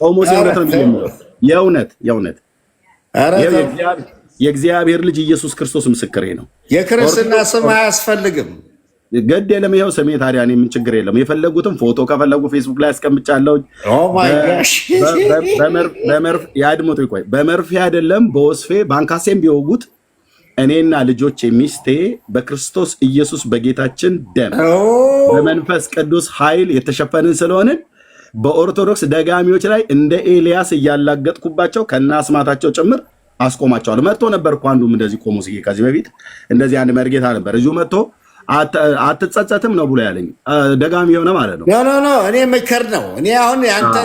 [SPEAKER 1] ቆሞስ የእውነት የእግዚአብሔር ልጅ ኢየሱስ ክርስቶስ ምስክሬ ነው።
[SPEAKER 2] የክርስትና ስም አያስፈልግም።
[SPEAKER 1] ገድ የለም። ይኸው ስሜ ታዲያ እኔ ምን ችግር የለም። የፈለጉትም ፎቶ ከፈለጉ ፌስቡክ ላይ አስቀምጫለሁ። ያድምጡ። ይቆይ በመርፌ አይደለም በወስፌ ባንካሴም ቢወጉት እኔና ልጆቼ ሚስቴ በክርስቶስ ኢየሱስ በጌታችን ደም በመንፈስ ቅዱስ ኃይል የተሸፈንን ስለሆንን በኦርቶዶክስ ደጋሚዎች ላይ እንደ ኤልያስ እያላገጥኩባቸው ከና አስማታቸው ጭምር አስቆማቸዋል። መጥቶ ነበር እኮ አንዱም እንደዚህ ቆሞ ሲጌ ከዚህ በፊት እንደዚህ አንድ መርጌታ ነበር እዚሁ መጥቶ አትጸጸትም ነው ብሎ ያለኝ ደጋሚ የሆነ ማለት ነው።
[SPEAKER 2] ኖ እኔ ምክር ነው። እኔ አሁን ያንተ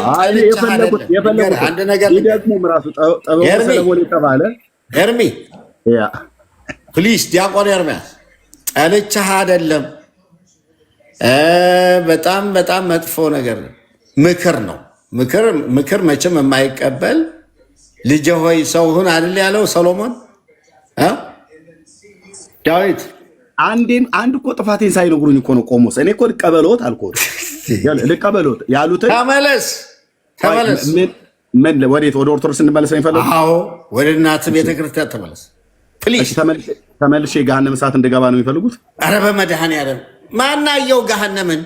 [SPEAKER 2] አንድ ነገር
[SPEAKER 1] ደግሞ ራሱ ጠበው ሰለሞን የተባለ
[SPEAKER 2] ኤርሚ ፕሊዝ ዲያቆን ኤርሚያስ ጠልቻህ አይደለም። በጣም በጣም መጥፎ ነገር ነው። ምክር ነው። ምክር መቼም የማይቀበል ልጅ ሆይ ሰው ሁን አይደል ያለው ሰሎሞን ዳዊት።
[SPEAKER 1] አንድ እኮ ጥፋቴን ሳይነግሩኝ እኮ ነው ቆሞስ። እኔ እኮ ልቀበሎት አልኩት። ልቀበሎት ያሉትን
[SPEAKER 2] ተመለስ።
[SPEAKER 1] ምን ወዴት? ወደ ኦርቶዶክስ እንመለስ ነው የሚፈልጉት?
[SPEAKER 2] አዎ ወደ እናትህ ቤተክርስቲያን ተመለስ ፕሊዝ።
[SPEAKER 1] ተመልሼ ገሃነም እሳት እንድገባ ነው የሚፈልጉት?
[SPEAKER 2] አረ በመድኃኒዓለም ማናየው ገሃነምን?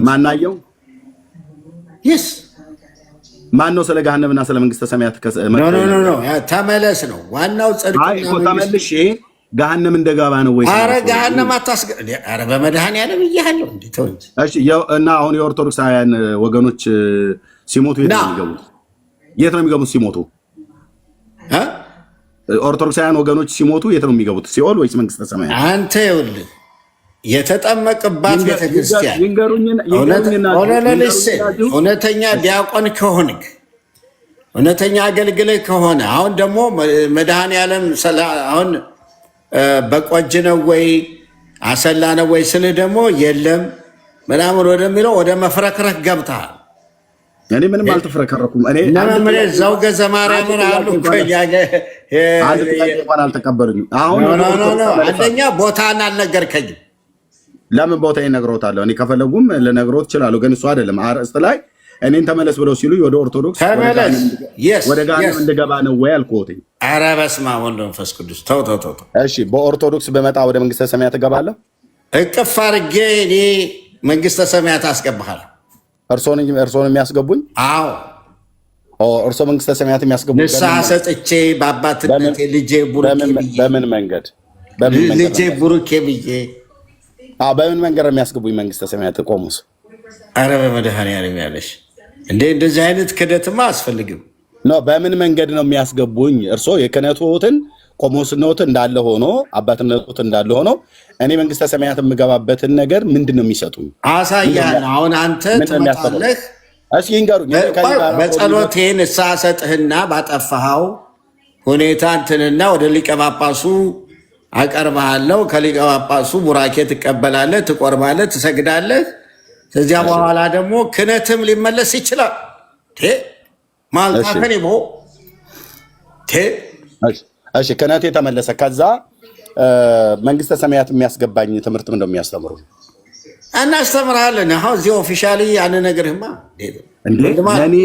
[SPEAKER 1] ማናየው?
[SPEAKER 2] ይስ
[SPEAKER 1] ማን ነው ስለ ገሃነምና ስለ መንግስተ ሰማያት
[SPEAKER 2] ተመለስ ነው ዋናው። ጽድቅ
[SPEAKER 1] ተመልሼ ገሃነም እንደገባ ነው ወይ?
[SPEAKER 2] አረ ገሃነም አታስገ አረ በመድኃኒዓለም እያለሁ እንዴ ተው እንጂ።
[SPEAKER 1] እሺ እና አሁን የኦርቶዶክሳውያን ወገኖች ሲሞቱ የት ነው የሚገቡት? የት ነው የሚገቡት ሲሞቱ? ኦርቶዶክሳውያን ወገኖች ሲሞቱ የት ነው የሚገቡት? ሲኦል ወይስ መንግስተ ሰማያት?
[SPEAKER 2] አንተ ይኸውልህ የተጠመቅባት ቤተክርስቲያን እውነተኛ ዲያቆን ከሆንክ እውነተኛ አገልግልህ ከሆነ አሁን ደግሞ መድኃኒዓለም አሁን በቆጅ ነው ወይ አሰላ ነው ወይ ስልህ ደግሞ የለም ምናምን ወደሚለው ወደ መፍረክረክ ገብተሃል።
[SPEAKER 1] እኔ ምንም አልተፍረከረኩም።
[SPEAKER 2] ዘውገ ዘማርያምን አሉ
[SPEAKER 1] አልተቀበሉኝም።
[SPEAKER 2] አንደኛ ቦታን አልነገርከኝም።
[SPEAKER 1] ለምን ቦታ ይነግሮታለሁ? እኔ ከፈለጉም ልነግሮት እችላለሁ። ግን እሱ አይደለም አርእስት ላይ እኔን ተመለስ ብለው ሲሉ ወደ ኦርቶዶክስ ወደ ገሃነም እንድገባ ነው ወይ አልኩትኝ።
[SPEAKER 2] ኧረ በስመ አብ ወወልድ ወመንፈስ ቅዱስ ተው።
[SPEAKER 1] እሺ በኦርቶዶክስ በመጣ ወደ መንግስተ ሰማያት እገባለሁ?
[SPEAKER 2] እቅፍ አድርጌ እኔ መንግስተ ሰማያት አስገባሃለሁ።
[SPEAKER 1] እርሶን የሚያስገቡኝ?
[SPEAKER 2] አዎ
[SPEAKER 1] እርሶ መንግስተ ሰማያት የሚያስገቡኝ
[SPEAKER 2] ንስሐ ሰጥቼ በአባትነቴ ልጄ ቡሩኬ ብዬ
[SPEAKER 1] በምን መንገድ
[SPEAKER 2] ልጄ ቡሩኬ ብዬ
[SPEAKER 1] በምን መንገድ የሚያስገቡኝ መንግስተ ሰማያት ቆሞስ?
[SPEAKER 2] አረ በመድኃኒዓለም ያለሽ እንደዚህ አይነት ክደትማ አያስፈልግም።
[SPEAKER 1] በምን መንገድ ነው የሚያስገቡኝ? እርሶ የክህነትዎትን ቆሞስነትን እንዳለ ሆኖ አባትነትን እንዳለ ሆኖ እኔ መንግስተ ሰማያት የምገባበትን ነገር ምንድን ነው የሚሰጡኝ?
[SPEAKER 2] አሳያለሁ። አሁን አንተ ትመጣለህ።
[SPEAKER 1] እስኪ ይንገሩኝ።
[SPEAKER 2] በጸሎቴ ንስሐ ሰጥህና ባጠፋኸው ሁኔታ እንትንና ወደ ሊቀ ጳጳሱ አቀርብሃለሁ። ከሊቀ ጳጳሱ ቡራኬ ትቀበላለህ፣ ትቆርባለህ፣ ትሰግዳለህ። ከዚያ በኋላ ደግሞ ክህነትም ሊመለስ ይችላል። ማልታከን ይቦ
[SPEAKER 1] እሺ ክህነቴ ተመለሰ። ከዛ መንግስተ ሰማያት የሚያስገባኝ ትምህርት ምን እንደሚያስተምሩ
[SPEAKER 2] እናስተምርሃለን። አሁን እዚህ ኦፊሻሊ ያን ነገርህማ
[SPEAKER 1] ለእኔ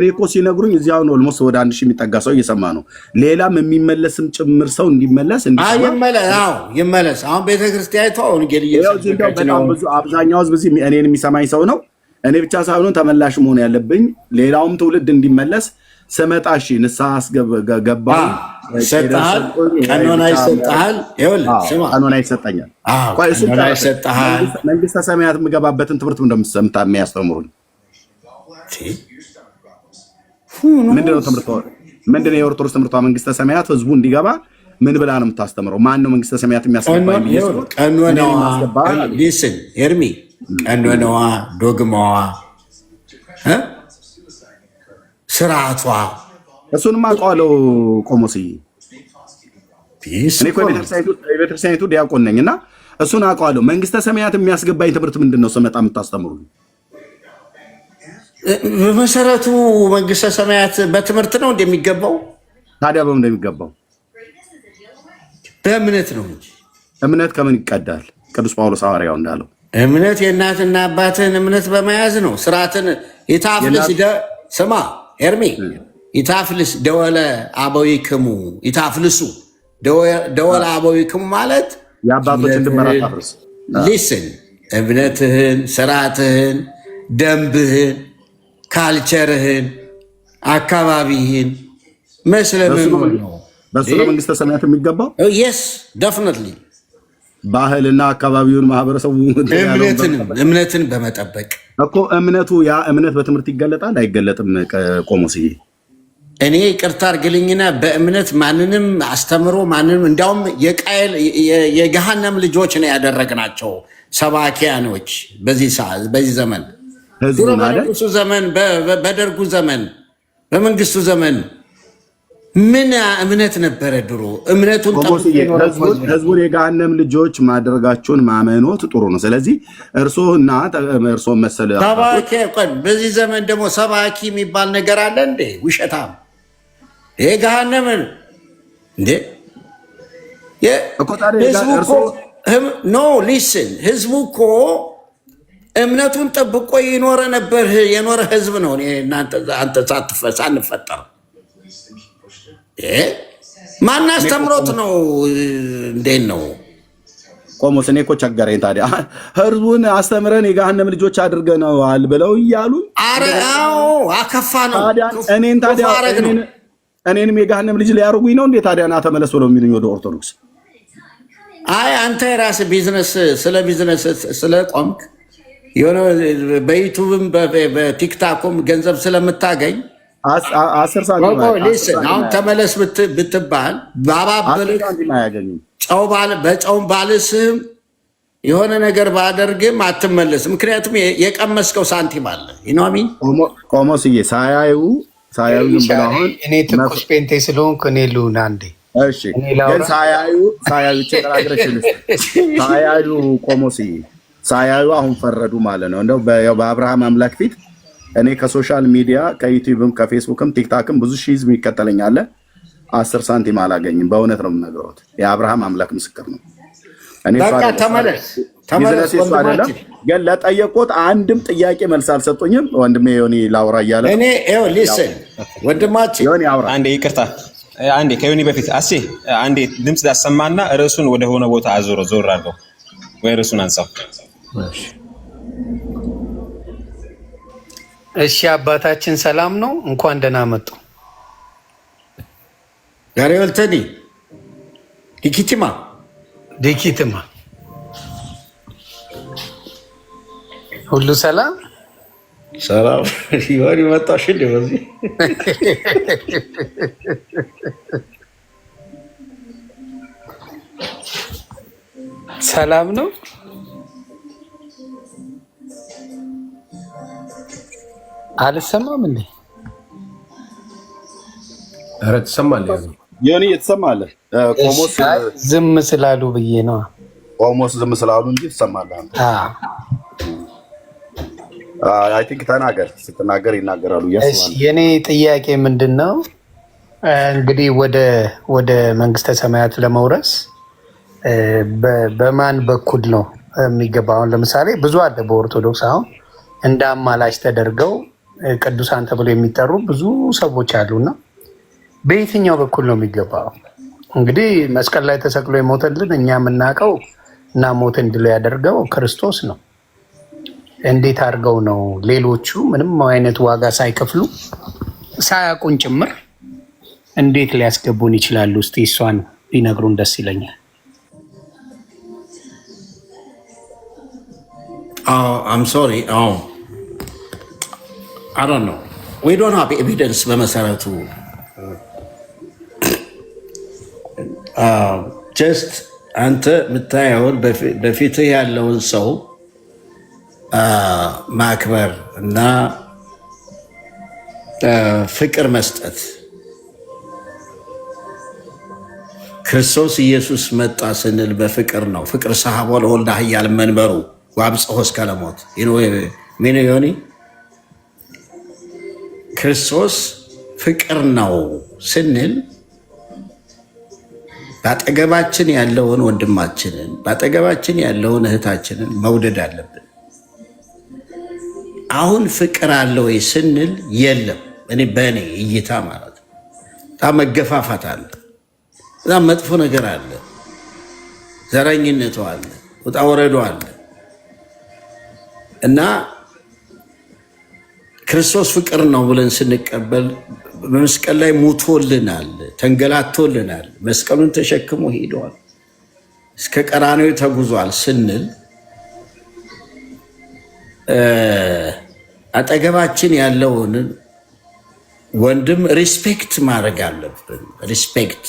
[SPEAKER 1] እኮ ሲነግሩኝ እዚያውን ኦልሞስት ወደ 1000 የሚጠጋ ሰው እየሰማ ነው። ሌላም የሚመለስም ጭምር ሰው እንዲመለስ
[SPEAKER 2] ይመለስ። አሁን ቤተክርስቲያኒቷ ወንጌል
[SPEAKER 1] አብዛኛው ህዝብ እዚህ እኔን የሚሰማኝ ሰው ነው። እኔ ብቻ ሳይሆን ተመላሽ መሆን ያለብኝ ሌላውም ትውልድ እንዲመለስ ስመጣ እሺ ንስሐ አስገባ
[SPEAKER 2] ይሰጥሃል፣ ቀኖና ይሰጥሃል።
[SPEAKER 1] ቀኖና ይሰጠኛል። መንግስተ ሰማያት የምገባበትን ትምህርት እንደምሰምታ የሚያስተምሩኝ ምንድነው? ትምህርት ምንድነው? የኦርቶዶክስ ትምህርቷ መንግስተ ሰማያት ህዝቡ እንዲገባ ምን ብላ ነው የምታስተምረው? ማን ነው መንግስተ ሰማያት የሚያስገባኝ?
[SPEAKER 2] ሊስን ኤርሚ ቀኖናዋ፣ ዶግማዋ፣ ስርዓቷ
[SPEAKER 1] እሱንም አውቀዋለሁ ቆሞስዬ። እኔ እኮ የቤተክርስቲያኒቱ ዲያቆን ነኝ እና እሱን አውቀዋለሁ። መንግስተ ሰማያት የሚያስገባኝ ትምህርት ምንድን ነው? ስመጣ የምታስተምሩ
[SPEAKER 2] በመሰረቱ መንግስተ ሰማያት በትምህርት ነው እንደሚገባው።
[SPEAKER 1] ታዲያ በምን እንደሚገባው?
[SPEAKER 2] በእምነት ነው እንጂ።
[SPEAKER 1] እምነት ከምን ይቀዳል? ቅዱስ ጳውሎስ ሐዋርያው እንዳለው
[SPEAKER 2] እምነት የእናትና አባትህን እምነት በመያዝ ነው። ስርዓትን ይታፍልስ ስማ ኤርሚ ይታፍልስ ደወለ አበዊክሙ ይታፍልሱ ደወለ አበዊክሙ ማለት
[SPEAKER 1] የአባቶችን ድንበር አታፍርስ።
[SPEAKER 2] ሊስን እምነትህን፣ ስርዓትህን፣ ደንብህን፣ ካልቸርህን፣ አካባቢህን መስለምን ነው።
[SPEAKER 1] በሱ ነው መንግስተ ሰማያት የሚገባው።
[SPEAKER 2] የስ ደፍነትሊ
[SPEAKER 1] ባህልና አካባቢውን ማህበረሰቡ
[SPEAKER 2] እምነትን በመጠበቅ
[SPEAKER 1] እኮ እምነቱ ያ እምነት በትምህርት ይገለጣል አይገለጥም? ቆሞስዬ
[SPEAKER 2] እኔ ይቅርታ አድርግልኝና በእምነት ማንንም አስተምሮ ማንንም እንዲያውም የገሃነም ልጆች ነው ያደረግናቸው ሰባኪያኖች። በዚህ ዘመን በንጉሱ ዘመን፣ በደርጉ ዘመን፣ በመንግስቱ ዘመን ምን እምነት ነበረ ድሮ? እምነቱን
[SPEAKER 1] ህዝቡን የገሃነም ልጆች ማድረጋቸውን ማመኖት ጥሩ ነው። ስለዚህ እርሶና እርሶ መሰለ
[SPEAKER 2] ሰባኪ በዚህ ዘመን ደግሞ ሰባኪ የሚባል ነገር አለ እንዴ? ውሸታም ይሄ ገሃነምን እንዴ ኖ ሊስን ህዝቡ እኮ እምነቱን ጠብቆ የኖረ ህዝብ ነው። አንተ ሳንፈጠር ማን አስተምሮት ነው? እንዴት ነው
[SPEAKER 1] ቆሞስ? እኔ እኮ ቸገረኝ። ታዲያ ህዝቡን አስተምረን የገሃነም ልጆች አድርገነዋል ብለው እያሉ
[SPEAKER 2] አከፋ ነው።
[SPEAKER 1] እኔንም የገሃነም ልጅ ሊያደርጉኝ ነው እንዴ? ታዲያ ና ተመለስ ብለው የሚሉኝ ወደ ኦርቶዶክስ።
[SPEAKER 2] አይ አንተ የራስህ ቢዝነስ ስለቆምክ የሆነ በዩቱብም በቲክታኩም ገንዘብ ስለምታገኝ
[SPEAKER 1] 10 ሳንቲም
[SPEAKER 2] አሁን ተመለስ ብትባል በጨውም ባልስህም የሆነ ነገር ባደርግም አትመለስ። ምክንያቱም የቀመስከው ሳንቲም አለ። ይኖሚ
[SPEAKER 1] ቆሞስዬ ሳያዩ አሁን
[SPEAKER 3] እኔ ትኩስ ጴንጤ ስለሆንኩ እኔ ልሁን አንዴ።
[SPEAKER 1] እሺ ግን ሳያዩ ቆሞስዬ ሳያዩ አሁን ፈረዱ ማለት ነው። እንደው በአብርሃም አምላክ ፊት እኔ ከሶሻል ሚዲያ ከዩቲዩብም ከፌስቡክም ቲክታክም ብዙ ሺህ ህዝብ ይከተለኛል። 10 ሳንቲም አላገኝም። በእውነት ነው የምነግረው። የአብርሃም አምላክ ምስክር ነው። እኔ
[SPEAKER 2] ተመለስ
[SPEAKER 1] አይደለም ግን ለጠየቁት አንድም ጥያቄ መልስ አልሰጡኝም። ወንድሜ ዮኒ ላውራ እያለ
[SPEAKER 2] እኔ ሊስን ወንድማችን
[SPEAKER 1] ዮኒ አውራ።
[SPEAKER 4] አንዴ ይቅርታ፣ አንዴ ከዮኒ በፊት አንዴ ድምፅ ዳሰማና ርዕሱን ወደ ሆነ ቦታ ዞር አድርገው ወይ ርዕሱን አንሳው።
[SPEAKER 3] እሺ አባታችን ሰላም ነው? እንኳን ደህና መጡ።
[SPEAKER 2] ጋሪ ወልተኒ ዲኪቲማ
[SPEAKER 3] ሁሉ ሰላም
[SPEAKER 2] ይሆን መጣሽ እንደ በዚህ
[SPEAKER 3] ሰላም ነው። አልሰማም እንዴ?
[SPEAKER 5] ኧረ ትሰማለህ
[SPEAKER 1] ዮኒ ትሰማለህ? ቆሞስ
[SPEAKER 3] ዝም ስላሉ ብዬ ነው።
[SPEAKER 1] ቆሞስ ዝም ስላሉ እንጂ ትሰማለህ። አይ ቲንክ ተናገር። ስትናገር ይናገራሉ።
[SPEAKER 3] የኔ ጥያቄ ምንድን ነው እንግዲህ ወደ መንግስተ ሰማያት ለመውረስ በማን በኩል ነው የሚገባው? አሁን ለምሳሌ ብዙ አለ በኦርቶዶክስ አሁን እንደ አማላጅ ተደርገው ቅዱሳን ተብሎ የሚጠሩ ብዙ ሰዎች አሉና በየትኛው በኩል ነው የሚገባው? እንግዲህ መስቀል ላይ ተሰቅሎ የሞተልን እኛ የምናውቀው እና ሞት እንድሎ ያደርገው ክርስቶስ ነው። እንዴት አድርገው ነው ሌሎቹ ምንም አይነት ዋጋ ሳይከፍሉ ሳያውቁን ጭምር እንዴት ሊያስገቡን ይችላሉ? እስቲ እሷን ቢነግሩን ደስ ይለኛል።
[SPEAKER 2] I'm sorry. I don't know. We don't have evidence በመሰረቱ ጀስት አንተ የምታየውን በፊትህ ያለውን ሰው ማክበር እና ፍቅር መስጠት ክርስቶስ ኢየሱስ መጣ ስንል በፍቅር ነው። ፍቅር ሰሃቦ ለወልደ ኃያል መንበሩ ወአብጽሖ እስከ ለሞት ምን ዮኒ ክርስቶስ ፍቅር ነው ስንል በአጠገባችን ያለውን ወንድማችንን በአጠገባችን ያለውን እህታችንን መውደድ አለብን። አሁን ፍቅር አለ ወይ ስንል የለም። በእኔ እይታ ማለት ነው። በጣም መገፋፋት አለ፣ በጣም መጥፎ ነገር አለ፣ ዘረኝነቱ አለ፣ ውጣ ወረዶ አለ እና ክርስቶስ ፍቅር ነው ብለን ስንቀበል በመስቀል ላይ ሞቶልናል፣ ተንገላቶልናል፣ መስቀሉን ተሸክሞ ሄደዋል፣ እስከ ቀራንዮ ተጉዟል ስንል አጠገባችን ያለውን ወንድም ሪስፔክት ማድረግ አለብን። ሪስፔክት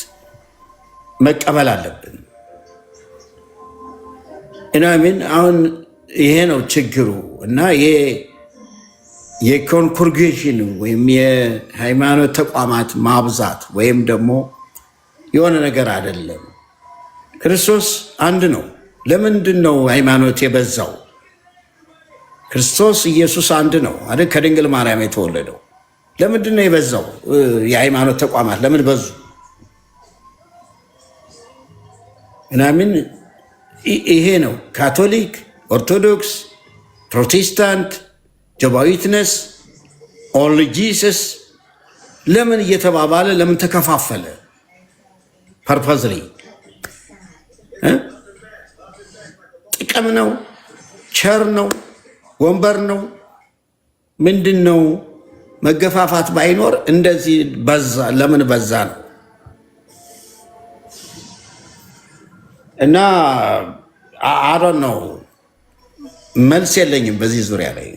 [SPEAKER 2] መቀበል አለብን። እናምን አሁን ይሄ ነው ችግሩ እና የኮንኮርጌሽን ወይም የሃይማኖት ተቋማት ማብዛት ወይም ደግሞ የሆነ ነገር አይደለም። ክርስቶስ አንድ ነው። ለምንድን ነው ሃይማኖት የበዛው? ክርስቶስ ኢየሱስ አንድ ነው አይደል? ከድንግል ማርያም የተወለደው። ለምንድን ነው የበዛው? የሃይማኖት ተቋማት ለምን በዙ? ምናምን ይሄ ነው ካቶሊክ፣ ኦርቶዶክስ፣ ፕሮቴስታንት፣ ጀሆቫ ዊትነስ፣ ኦንሊ ጂሰስ ለምን እየተባባለ ለምን ተከፋፈለ? ፐርፐዝሊ ጥቅም ነው? ቸር ነው? ወንበር ነው? ምንድን ነው? መገፋፋት ባይኖር እንደዚህ በዛ ለምን በዛ ነው? እና አሮን ነው መልስ የለኝም በዚህ ዙሪያ ላይ።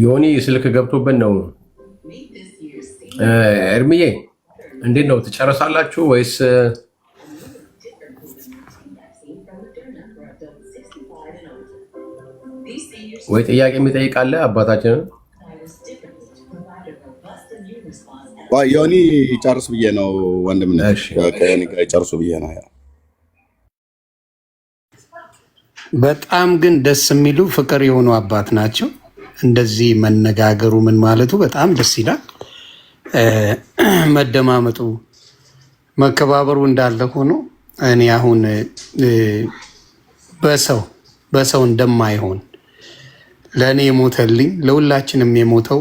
[SPEAKER 5] ዮኒ ስልክ ገብቶበት ነው። እርምዬ እንዴት ነው ትጨርሳላችሁ ወይስ ወይ ጥያቄ የሚጠይቃለ አባታችንን?
[SPEAKER 1] ዮኒ ጨርስ ብዬ ነው ወንድም ከዮኒ ጋር ጨርሱ ብዬ ነው።
[SPEAKER 3] በጣም ግን ደስ የሚሉ ፍቅር የሆኑ አባት ናቸው። እንደዚህ መነጋገሩ ምን ማለቱ በጣም ደስ ይላል። መደማመጡ መከባበሩ እንዳለ ሆኖ እኔ አሁን በሰው እንደማይሆን ለእኔ የሞተልኝ ለሁላችንም የሞተው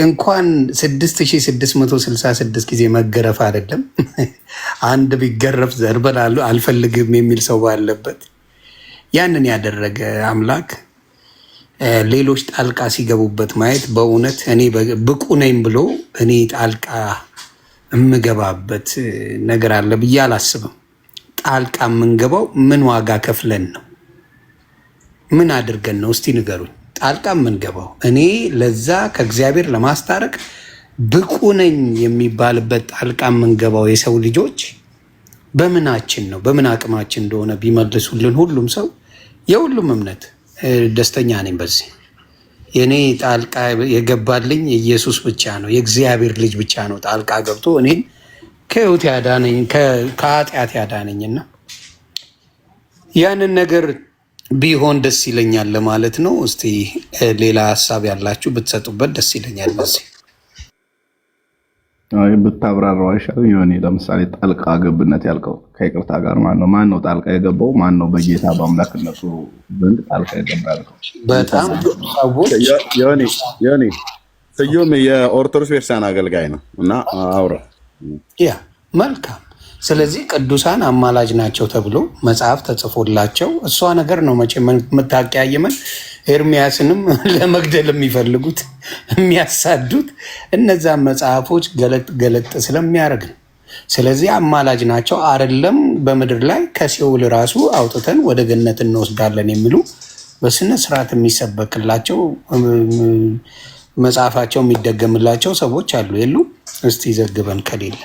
[SPEAKER 3] እንኳን 6666 ጊዜ መገረፍ አይደለም አንድ ቢገረፍ ዘርበላሉ አልፈልግም የሚል ሰው ባለበት ያንን ያደረገ አምላክ ሌሎች ጣልቃ ሲገቡበት ማየት በእውነት እኔ ብቁ ነኝ ብሎ እኔ ጣልቃ የምገባበት ነገር አለ ብዬ አላስብም። ጣልቃ የምንገባው ምን ዋጋ ከፍለን ነው? ምን አድርገን ነው? እስቲ ንገሩኝ። ጣልቃ የምንገባው እኔ ለዛ ከእግዚአብሔር ለማስታረቅ ብቁ ነኝ የሚባልበት ጣልቃ የምንገባው የሰው ልጆች በምናችን ነው? በምን አቅማችን እንደሆነ ቢመልሱልን ሁሉም ሰው የሁሉም እምነት ደስተኛ ነኝ በዚህ። የኔ ጣልቃ የገባልኝ ኢየሱስ ብቻ ነው፣ የእግዚአብሔር ልጅ ብቻ ነው ጣልቃ ገብቶ እኔን ከህይወት ያዳነኝ ከኃጢአት ያዳነኝና ያንን ነገር ቢሆን ደስ ይለኛል ለማለት ነው። እስቲ ሌላ ሀሳብ ያላችሁ ብትሰጡበት ደስ ይለኛል። በዚህ
[SPEAKER 1] ብታብራራው አይሻልም? ይሆን ለምሳሌ ጣልቃ ገብነት ያልከው ከይቅርታ ጋር ማን ነው ጣልቃ የገባው? ማን ነው በጌታ በአምላክነቱ ዘንድ ጣልቃ የገባ ያልከው?
[SPEAKER 3] በጣም ሰዎች
[SPEAKER 1] ዮኒ ስዩም የኦርቶዶክስ ቤተክርስቲያን አገልጋይ ነው እና አውራ
[SPEAKER 3] ያ መልካም። ስለዚህ ቅዱሳን አማላጅ ናቸው ተብሎ መጽሐፍ ተጽፎላቸው እሷ ነገር ነው መቼ የምታቀያየመን። ኤርሚያስንም ለመግደል የሚፈልጉት የሚያሳዱት እነዛን መጽሐፎች ገለጥ ስለሚያደርግ ነው። ስለዚህ አማላጅ ናቸው አይደለም በምድር ላይ ከሲኦል ራሱ አውጥተን ወደ ገነት እንወስዳለን የሚሉ በስነ ስርዓት የሚሰበክላቸው መጽሐፋቸው የሚደገምላቸው ሰዎች አሉ የሉ? እስቲ ዘግበን ከሌለ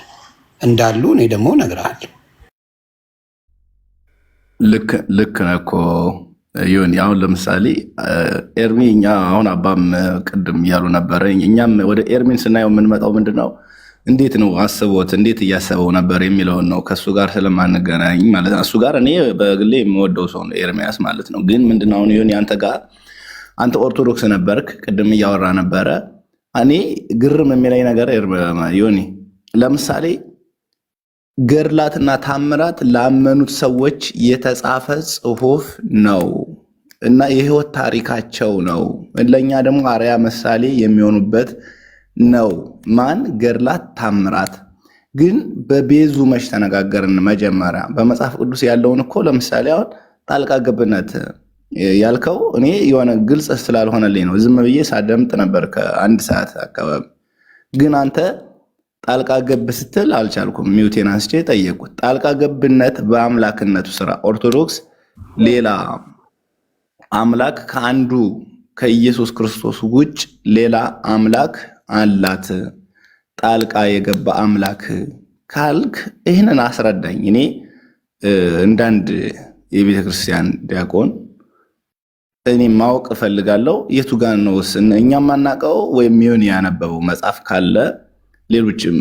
[SPEAKER 3] እንዳሉ እኔ ደግሞ እነግርሃለሁ።
[SPEAKER 5] ልክ ነህ እኮ ዮኒ። አሁን ለምሳሌ ኤርሚ እኛ አሁን አባም ቅድም እያሉ ነበረ። እኛም ወደ ኤርሚን ስናየው የምንመጣው ምንድን ነው እንዴት ነው አስቦት እንዴት እያሰበው ነበር የሚለውን ነው። ከእሱ ጋር ስለማንገናኝ ማለት ነው። እሱ ጋር እኔ በግሌ የምወደው ሰው ነው ኤርሚያስ ማለት ነው። ግን ምንድን ነው አሁን ዮኒ አንተ ጋር አንተ ኦርቶዶክስ ነበርክ፣ ቅድም እያወራ ነበረ። እኔ ግርም የሚለኝ ነገር ዮኒ ለምሳሌ ገድላትና ታምራት ላመኑት ሰዎች የተጻፈ ጽሑፍ ነው እና የህይወት ታሪካቸው ነው። ለእኛ ደግሞ አርያ ምሳሌ የሚሆኑበት ነው። ማን ገድላት ታምራት ግን በቤዙ መች ተነጋገርን? መጀመሪያ በመጽሐፍ ቅዱስ ያለውን እኮ ለምሳሌ አሁን ጣልቃ ገብነት ያልከው እኔ የሆነ ግልጽ ስላልሆነልኝ ነው። ዝም ብዬ ሳደምጥ ነበር ከአንድ ሰዓት አካባቢ። ግን አንተ ጣልቃ ገብ ስትል አልቻልኩም። ሚውቴን አንስቼ ጠየቁት። ጣልቃ ገብነት በአምላክነቱ ስራ ኦርቶዶክስ ሌላ አምላክ ከአንዱ ከኢየሱስ ክርስቶስ ውጭ ሌላ አምላክ አላት። ጣልቃ የገባ አምላክ ካልክ ይህንን አስረዳኝ። እኔ እንዳንድ የቤተ ክርስቲያን ዲያቆን እኔ ማወቅ እፈልጋለሁ። የቱ ጋር ነው እኛም ማናውቀው ወይም ይሁን ያነበበው መጽሐፍ ካለ ሌሎችም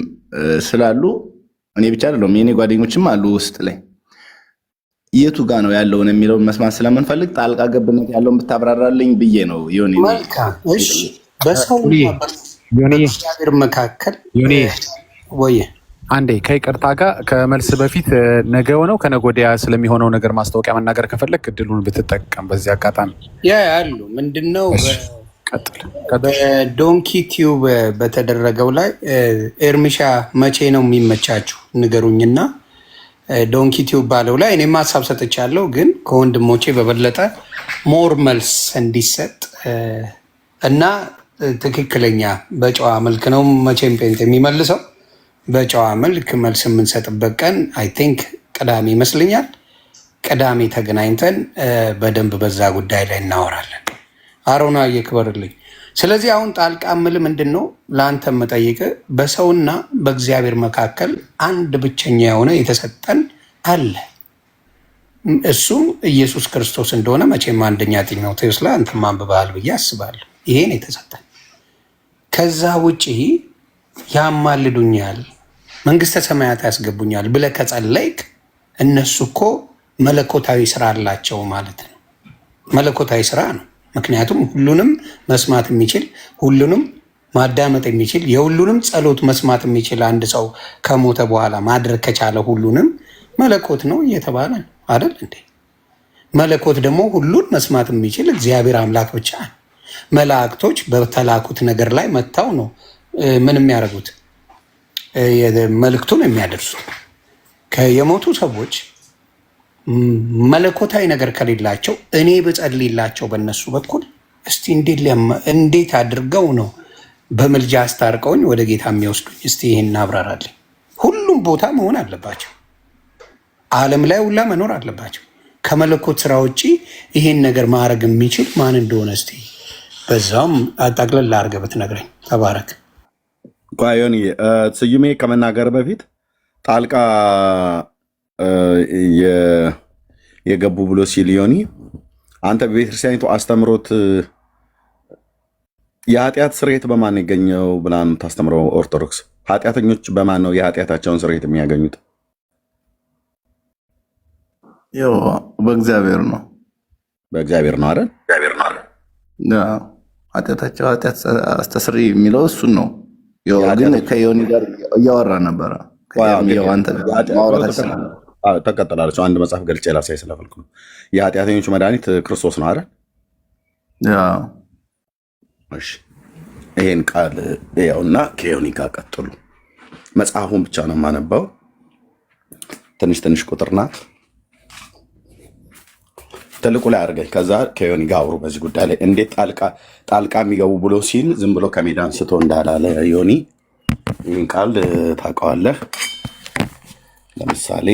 [SPEAKER 5] ስላሉ እኔ ብቻ አይደለም የኔ ጓደኞችም አሉ ውስጥ ላይ የቱ ጋር ነው ያለውን የሚለውን መስማት ስለምንፈልግ ጣልቃ ገብነት ያለውን ብታብራራልኝ ብዬ ነው። ዮኒ
[SPEAKER 3] መልካም እሺ። በሰውና በእግዚአብሔር መካከል ወይ
[SPEAKER 6] አንዴ ከይቅርታ ጋር ከመልስ በፊት ነገ ሆነው ከነገ ወዲያ ስለሚሆነው ነገር ማስታወቂያ መናገር ከፈለክ እድሉን ብትጠቀም በዚህ አጋጣሚ
[SPEAKER 3] ያሉ ምንድነው በዶንኪ ቲዩብ በተደረገው ላይ ኤርሚሻ መቼ ነው የሚመቻችሁ ንገሩኝና ዶንኪ ቲዩብ ባለው ላይ እኔም ሀሳብ ሰጥቻለሁ። ግን ከወንድሞቼ በበለጠ ሞር መልስ እንዲሰጥ እና ትክክለኛ በጨዋ መልክ ነው መቼም ጴንጤ የሚመልሰው በጨዋ መልክ መልስ የምንሰጥበት ቀን አይ ቲንክ ቅዳሜ ይመስለኛል። ቅዳሜ ተገናኝተን በደንብ በዛ ጉዳይ ላይ እናወራለን። አሮና እየክበርልኝ። ስለዚህ አሁን ጣልቃ ምል ምንድን ነው ለአንተ መጠይቅ በሰውና በእግዚአብሔር መካከል አንድ ብቸኛ የሆነ የተሰጠን አለ። እሱም ኢየሱስ ክርስቶስ እንደሆነ መቼም አንደኛ ጢሞቴዎስ ላይ አንተም አንብበሃል ብዬ አስባለሁ። ይሄን የተሰጠን ከዛ ውጪ ያማልዱኛል መንግስተ ሰማያት ያስገቡኛል ብለህ ከጸለይክ እነሱ እኮ መለኮታዊ ስራ አላቸው ማለት ነው። መለኮታዊ ስራ ነው። ምክንያቱም ሁሉንም መስማት የሚችል ሁሉንም ማዳመጥ የሚችል የሁሉንም ጸሎት መስማት የሚችል አንድ ሰው ከሞተ በኋላ ማድረግ ከቻለ ሁሉንም መለኮት ነው እየተባለ ነው አይደል እንዴ? መለኮት ደግሞ ሁሉን መስማት የሚችል እግዚአብሔር አምላክ ብቻ ነው። መላእክቶች በተላኩት ነገር ላይ መጥተው ነው ምን የሚያደርጉት መልእክቱን የሚያደርሱት። የሞቱ ሰዎች መለኮታዊ ነገር ከሌላቸው እኔ ብጸልይላቸው በእነሱ በኩል እስቲ እንዴት አድርገው ነው በምልጃ አስታርቀውኝ ወደ ጌታ የሚወስዱኝ? እስቲ ይህን አብራራልኝ። ሁሉም ቦታ መሆን አለባቸው። ዓለም ላይ ሁላ መኖር አለባቸው። ከመለኮት ስራ ውጭ ይሄን ነገር ማድረግ የሚችል ማን እንደሆነ እስቲ በዛውም አጣቅለል አድርገህ ብትነግረኝ። ተባረክ።
[SPEAKER 1] ዮኒ ስዩሜ ከመናገር በፊት ጣልቃ የገቡ ብሎ ሲል ዮኒ አንተ በቤተክርስቲያኒቱ አስተምሮት የኃጢአት ስርየት በማን ይገኘው ብላ ነው የምታስተምረው? ኦርቶዶክስ ኃጢአተኞች በማን ነው የኃጢአታቸውን ስርየት የሚያገኙት?
[SPEAKER 5] ያው በእግዚአብሔር ነው።
[SPEAKER 1] በእግዚአብሔር ነው አይደል?
[SPEAKER 5] ኃጢአታቸው ኃጢአት አስተስሪ የሚለው እሱን ነው። ግን ከዮኒ ጋር እያወራ ነበረ።
[SPEAKER 1] ተቀጥላለች። አንድ መጽሐፍ ገልጬ ላሳይ ስለፈልኩ ነው። የኃጢአተኞቹ መድኃኒት ክርስቶስ ነው አይደል? እሺ ይሄን ቃል ያውና ከዮኒ ጋር ቀጥሉ። መጽሐፉን ብቻ ነው የማነባው። ትንሽ ቁጥር ናት። ትልቁ ላይ አድርገኝ። ከዛ ከዮኒ ጋር አውሩ በዚህ ጉዳይ ላይ እንዴት ጣልቃ የሚገቡ ብሎ ሲል ዝም ብሎ ከሜዳ አንስቶ እንዳላለ ዮኒ ይህን ቃል ታውቀዋለህ። ለምሳሌ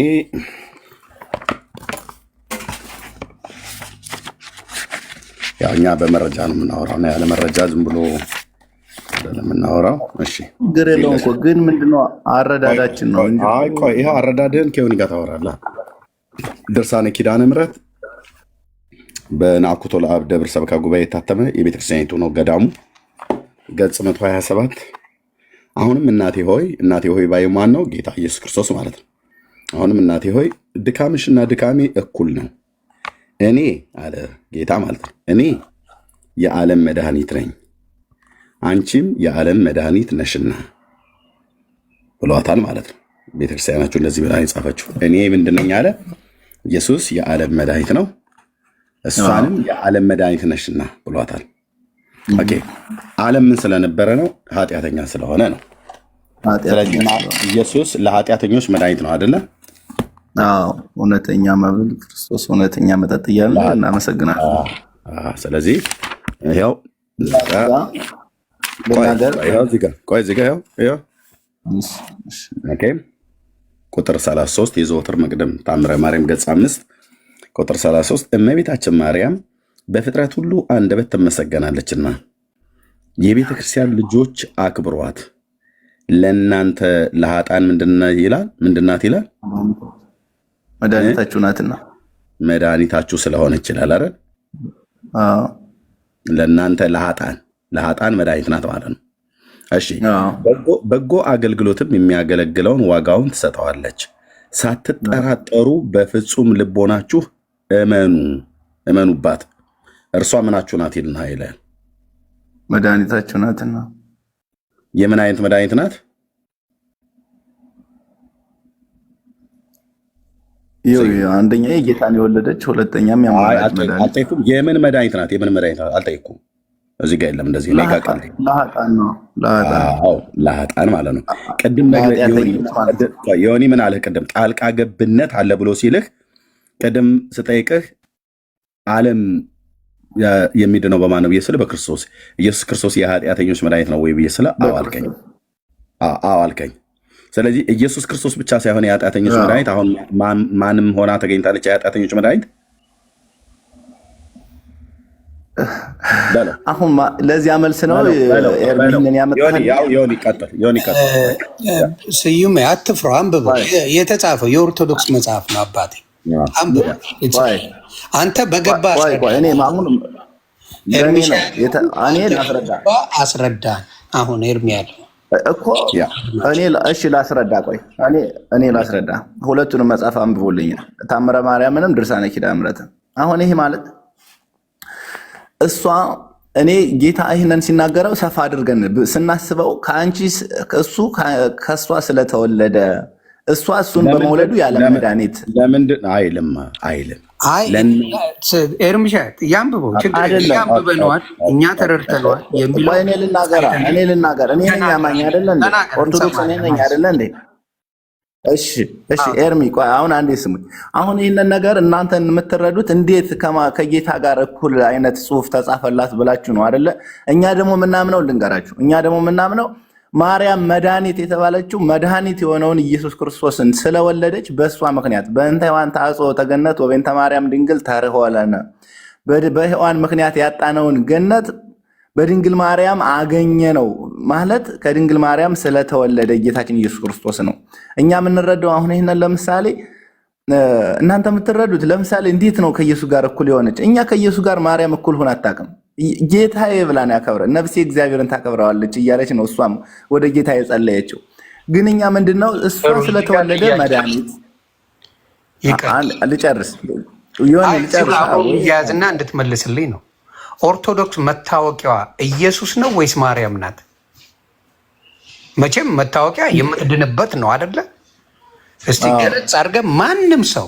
[SPEAKER 1] ያው እኛ በመረጃ ነው የምናወራው እና ያለ መረጃ ዝም ብሎ አይደለም የምናወራው። እሺ
[SPEAKER 5] ችግር የለውም እኮ ግን ምንድነው አረዳዳችን ነው እንጂ
[SPEAKER 1] ቆይ ይኸው አረዳድህን ከዮኒ ጋር ታወራለህ። ድርሳነ ኪዳነ ምሕረት በናኩቶ ለአብ ደብር ሰበካ ጉባኤ የታተመ የቤተክርስቲያኒቱ ነው። ገዳሙ ገጽ 127 አሁንም እናቴ ሆይ ባዩ ማን ነው? ጌታ ኢየሱስ ክርስቶስ ማለት ነው። አሁንም እናቴ ሆይ ድካምሽና ድካሜ እኩል ነው። እኔ አለ ጌታ ማለት ነው፣ እኔ የዓለም መድኃኒት ነኝ፣ አንቺም የዓለም መድኃኒት ነሽና ብሏታል ማለት ነው። ቤተክርስቲያናችሁ እንደዚህ ብላ የጻፈችው እኔ ምንድን ነኝ አለ ኢየሱስ የዓለም መድኃኒት ነው፣ እሷንም የዓለም መድኃኒት ነሽና ብሏታል። ኦኬ ዓለም ምን ስለነበረ ነው? ኃጢአተኛ ስለሆነ ነው። ስለዚህ ኢየሱስ ለኃጢአተኞች መድኃኒት ነው አይደለ?
[SPEAKER 5] አዎ እውነተኛ መብል ክርስቶስ እውነተኛ መጠጥ እያለ እናመሰግናለን።
[SPEAKER 1] ስለዚህ ይኸው ቁጥር 33 የዘወትር መቅደም ተአምረ ማርያም ገጽ 5 ቁጥር 33 እመቤታችን ማርያም በፍጥረት ሁሉ አንደበት ትመሰገናለችና የቤተ ክርስቲያን ልጆች አክብሯት። ለእናንተ ለኃጥአን ምንድናት ይላል?
[SPEAKER 5] መድኃኒታችሁ ናትና
[SPEAKER 1] መድኃኒታችሁ ስለሆነች ይላል አይደል? ለእናንተ ለኃጥአን መድኃኒት ናት ማለት ነው። እሺ በጎ አገልግሎትም የሚያገለግለውን ዋጋውን ትሰጠዋለች። ሳትጠራጠሩ በፍጹም ልቦናችሁ እመኑባት፣ እርሷ ምናችሁ ናት ይላል?
[SPEAKER 5] መድኃኒታችሁ ናትና።
[SPEAKER 1] የምን አይነት መድኃኒት ናት?
[SPEAKER 5] አንደኛ የጌታን የወለደች፣ ሁለተኛም
[SPEAKER 1] አልጠይኩም። የምን መድኃኒት ናት? የምን መድኃኒት ናት? አልጠይኩም። እዚህ ጋር የለም እንደዚህ
[SPEAKER 5] ለኃጥአን ነው።
[SPEAKER 1] ለኃጥአን ማለት ነው። ቅድም ዮኒ ምን አለህ? ቅድም ጣልቃ ገብነት አለ ብሎ ሲልህ ቅድም ስጠይቅህ ዓለም የሚድነው በማን ነው ብዬ ስልህ በክርስቶስ ኢየሱስ ክርስቶስ የኃጢአተኞች መድኃኒት ነው ወይ ብዬ ስልህ አዎ አልከኝ። ስለዚህ ኢየሱስ ክርስቶስ ብቻ ሳይሆን የኃጢአተኞች መድኃኒት አሁን ማንም ሆና ተገኝታለች። የኃጢአተኞች መድኃኒት
[SPEAKER 5] አሁን ለዚያ መልስ ነው ኤርሚንን
[SPEAKER 1] ያመጣል። ዮኒ ቀጥል።
[SPEAKER 3] ስዩም አትፍራ፣ አንብበው። የተጻፈው የኦርቶዶክስ መጽሐፍ ነው አባቴ፣ አንብበው። አንተ በገባ አስረዳን። አሁን ኤርሚ ያለው
[SPEAKER 5] እኮ እሺ ላስረዳ። ቆይ እኔ ላስረዳ። ሁለቱንም መጽሐፍ አንብቦልኛል፣ ታምረ ማርያምንም ድርሳነ ኪዳነ ምሕረትን። አሁን ይሄ ማለት እሷ እኔ ጌታ ይህንን ሲናገረው ሰፋ አድርገን ስናስበው እሱ ከእሷ ስለተወለደ እሷ እሱን በመውለዱ ያለ መድኃኒት
[SPEAKER 1] ለምንድን አይልም?
[SPEAKER 3] ኤርምሻት ያንብበው፣ ያንብበነዋል፣ እኛ ተረድተነዋል የሚለው
[SPEAKER 5] እኔ ልናገር። እኔ ነኝ አማኝ አይደለ እንዴ? ኦርቶዶክስ እኔ ነኝ አይደለ እንዴ? እሺ ኤርሚ ቆይ አሁን አንዴ ስሙኝ። አሁን ይህንን ነገር እናንተ የምትረዱት እንዴት ከጌታ ጋር እኩል አይነት ጽሑፍ ተጻፈላት ብላችሁ ነው አይደለ? እኛ ደግሞ የምናምነው ልንገራችሁ። እኛ ደግሞ የምናምነው ማርያም መድኃኒት የተባለችው መድኃኒት የሆነውን ኢየሱስ ክርስቶስን ስለወለደች በእሷ ምክንያት በእንተ ሔዋን ተአጽኦ ተገነት ወበእንተ ማርያም ድንግል ተርኅወለነ፣ በሔዋን ምክንያት ያጣነውን ገነት በድንግል ማርያም አገኘ ነው ማለት ከድንግል ማርያም ስለተወለደ ጌታችን ኢየሱስ ክርስቶስ ነው። እኛ የምንረዳው አሁን ይህንን ለምሳሌ እናንተ የምትረዱት ለምሳሌ እንዴት ነው ከኢየሱስ ጋር እኩል የሆነች? እኛ ከኢየሱስ ጋር ማርያም እኩል ሆና አታውቅም። ጌታዬ ብላን ያከብረ ነፍሴ እግዚአብሔርን ታከብረዋለች እያለች ነው እሷም ወደ ጌታ የጸለየችው። ግን እኛ ምንድነው እሷ ስለተወለደ መድኃኒት ልጨርስ
[SPEAKER 3] ያዝና እንድትመልስልኝ ነው። ኦርቶዶክስ መታወቂያዋ ኢየሱስ ነው ወይስ ማርያም ናት? መቼም መታወቂያ የምትድንበት ነው አይደለ? እስቲ ገለጽ አድርገህ ማንም ሰው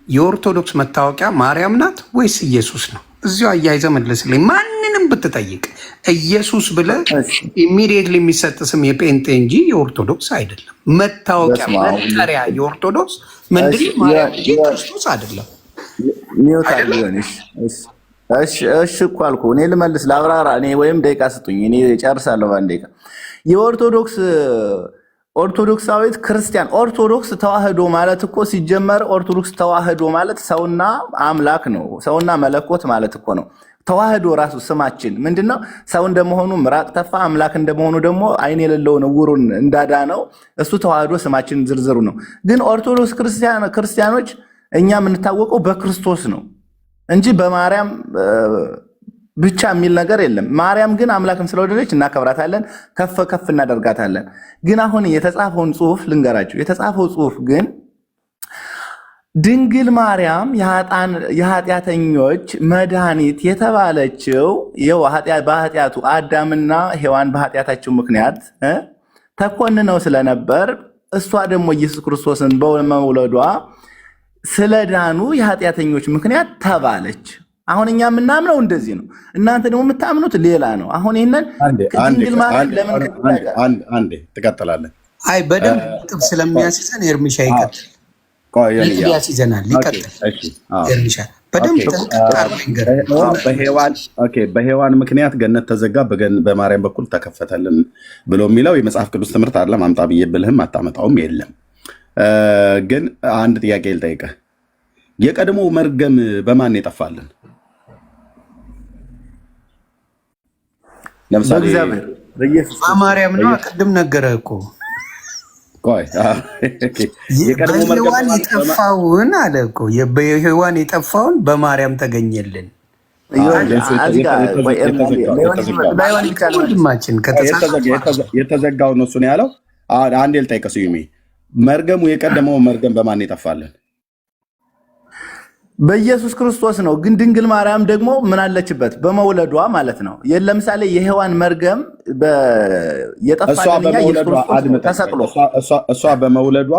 [SPEAKER 3] የኦርቶዶክስ መታወቂያ ማርያም ናት ወይስ ኢየሱስ ነው? እዚሁ አያይዘህ መልስልኝ። ማንንም ብትጠይቅ ኢየሱስ ብለህ ኢሚዲየትሊ የሚሰጥ ስም የጴንጤ እንጂ የኦርቶዶክስ አይደለም። መታወቂያ መጠሪያ የኦርቶዶክስ ምንድን ማርያም እንጂ ክርስቶስ አይደለም።
[SPEAKER 5] እሺ እኮ አልኩህ። እኔ ልመልስ ላብራራ። እኔ ወይም ደቂቃ ስጡኝ፣ እኔ ጨርሳለሁ በአንድ ደቂቃ። ኦርቶዶክሳዊት ክርስቲያን ኦርቶዶክስ ተዋህዶ ማለት እኮ ሲጀመር ኦርቶዶክስ ተዋህዶ ማለት ሰውና አምላክ ነው። ሰውና መለኮት ማለት እኮ ነው። ተዋህዶ ራሱ ስማችን ምንድነው? ሰው እንደመሆኑ ምራቅ ተፋ፣ አምላክ እንደመሆኑ ደግሞ ዓይን የሌለውን ዕውሩን እንዳዳነው እሱ ተዋህዶ ስማችን ዝርዝሩ ነው። ግን ኦርቶዶክስ ክርስቲያኖች እኛ የምንታወቀው በክርስቶስ ነው እንጂ በማርያም ብቻ የሚል ነገር የለም። ማርያም ግን አምላክን ስለወደደች እናከብራታለን፣ ከፍ ከፍ እናደርጋታለን። ግን አሁን የተጻፈውን ጽሑፍ ልንገራችሁ። የተጻፈው ጽሑፍ ግን ድንግል ማርያም የኃጢአተኞች መድኃኒት የተባለችው በኃጢአቱ አዳምና ሔዋን በኃጢአታቸው ምክንያት ተኮንነው ስለነበር እሷ ደግሞ ኢየሱስ ክርስቶስን በመውለዷ ስለዳኑ የኃጢአተኞች ምክንያት ተባለች። አሁን እኛ የምናምነው እንደዚህ ነው፣ እናንተ ደግሞ የምታምኑት ሌላ ነው። አሁን ይህንን ድንግል ማርያም ለምን
[SPEAKER 1] አንዴ ትቀጥላለህ?
[SPEAKER 3] አይ በደንብ ጥብ ስለሚያስይዘን ኤርሚሻ ይቀጥል ያስይዘናል። ይቀጥል ኤርሚሻ በደንብ
[SPEAKER 1] በሔዋን ምክንያት ገነት ተዘጋ፣ በማርያም በኩል ተከፈተልን ብሎ የሚለው የመጽሐፍ ቅዱስ ትምህርት አለ። ማምጣ ብዬ ብልህም አታመጣውም የለም። ግን አንድ ጥያቄ ልጠይቅህ። የቀድሞ መርገም በማን የጠፋልን? ለምሳሌ
[SPEAKER 3] በማርያም ነው። ቅድም ነገረህ እኮ በሔዋን የጠፋውን አለ እኮ በሔዋን የጠፋውን በማርያም ተገኘልን። ወንድማችን
[SPEAKER 1] የተዘጋው ነው እሱን ያለው። አንዴ ልጠይቅህ ስዩሜ፣ መርገሙ የቀደመው መርገም በማን የጠፋልን?
[SPEAKER 5] በኢየሱስ ክርስቶስ ነው። ግን ድንግል ማርያም ደግሞ ምን አለችበት? በመውለዷ ማለት ነው። ለምሳሌ የሔዋን መርገም የጠፋልን ተሰቅሎ
[SPEAKER 1] እሷ በመውለዷ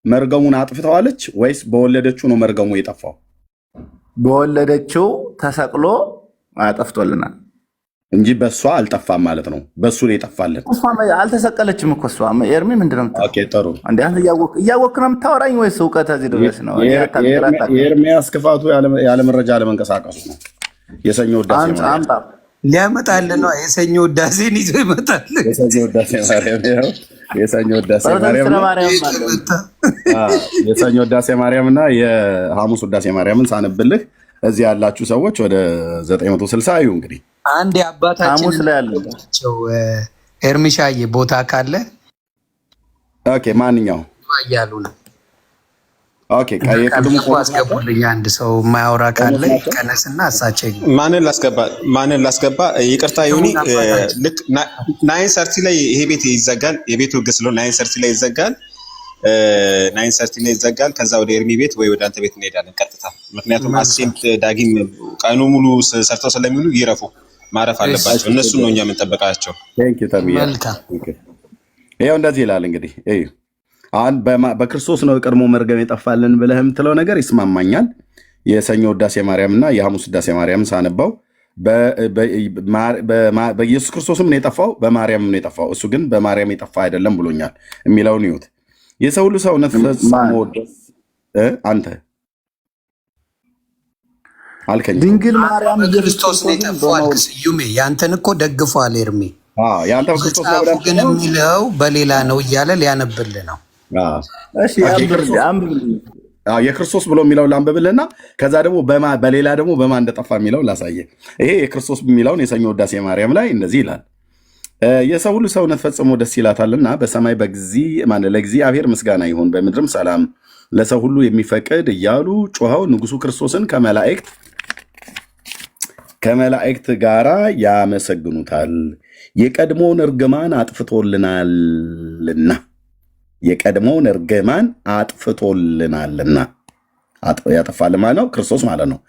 [SPEAKER 1] መርገሙን አጥፍተዋለች ወይስ በወለደችው ነው መርገሙ የጠፋው?
[SPEAKER 5] በወለደችው ተሰቅሎ አጠፍቶልናል
[SPEAKER 1] እንጂ በእሷ አልጠፋም ማለት ነው። በእሱ ነው የጠፋልን።
[SPEAKER 5] አልተሰቀለችም እኮ እሷ። ኤርሚ ምንድን ነው
[SPEAKER 1] ጥሩ
[SPEAKER 5] እያወቅህ ነው የምታወራኝ ወይስ እውቀት እዚህ ድረስ ነው?
[SPEAKER 1] የኤርሚያስ ክፋቱ ያለ መረጃ አለመንቀሳቀሱ ነው። የሰኞ ውዳሴ
[SPEAKER 3] ሊያመጣልን ነው። የሰኞ ውዳሴን ይዞ ይመጣል።
[SPEAKER 1] የሰኞ ውዳሴ ማርያም እና የሐሙስ ውዳሴ ማርያምን ሳነብልህ እዚህ ያላችሁ ሰዎች ወደ 960 አዩ። እንግዲህ
[SPEAKER 3] አንድ የአባታችን ላይ ያለቸው ኤርሚሻዬ ቦታ ካለ
[SPEAKER 1] ማንኛው
[SPEAKER 3] እያሉ ነው።
[SPEAKER 1] ቀድሞ
[SPEAKER 3] አስገቡልኝ። አንድ ሰው የማያወራ ካለ ቀነስና እሳቸው
[SPEAKER 4] ማንን ላስገባ? ይቅርታ ይሁኒ። ልክ 9:30 ላይ ይሄ ቤት ይዘጋል። የቤቱ ህግ ስለሆነ 9:30 ላይ ይዘጋል። 9:30 ላይ ይዘጋል። ከዛ ወደ ኤርሚ ቤት ወይ ወደ አንተ ቤት እንሄዳለን ቀጥታ። ምክንያቱም አሴምት ዳጊም ቀኑ ሙሉ ሰርተው ስለሚሉ ይረፉ፣ ማረፍ አለባቸው። እነሱ ነው እኛ የምንጠብቃቸው።
[SPEAKER 1] ይኸው እንደዚህ ይላል እንግዲህ አሁን በክርስቶስ ነው የቀድሞ መርገም የጠፋልን ብለህ የምትለው ነገር ይስማማኛል። የሰኞ ውዳሴ ማርያም እና የሐሙስ ውዳሴ ማርያም ሳነባው በኢየሱስ ክርስቶስም ነው የጠፋው፣ በማርያም ነው የጠፋው። እሱ ግን በማርያም የጠፋ አይደለም ብሎኛል የሚለውን ይሁት። የሰው ሁሉ ሰውነት ፈጽሞ አንተ አልከኝ።
[SPEAKER 3] ድንግል ማርያም ክርስቶስ ነው የጠፋው። ስዩሜ ያንተን እኮ ደግፏል ኤርሚ።
[SPEAKER 1] ያንተ ክርስቶስ ነው
[SPEAKER 3] ግን የሚለው በሌላ ነው እያለ ሊያነብልህ ነው።
[SPEAKER 1] የክርስቶስ ብሎ የሚለው ላንብብልና ከዛ ደግሞ በሌላ ደግሞ በማን እንደጠፋ የሚለው ላሳየ። ይሄ የክርስቶስ የሚለውን የሰኞ ውዳሴ ማርያም ላይ እንደዚህ ይላል። የሰው ሁሉ ሰውነት ፈጽሞ ደስ ይላታልና በሰማይ ለእግዚአብሔር ምስጋና ይሁን፣ በምድርም ሰላም ለሰው ሁሉ የሚፈቅድ እያሉ ጮኸው ንጉሱ ክርስቶስን ከመላእክት ጋራ ያመሰግኑታል። የቀድሞውን እርግማን አጥፍቶልናልና ያጠፋል ማለት ነው። ክርስቶስ ማለት ነው።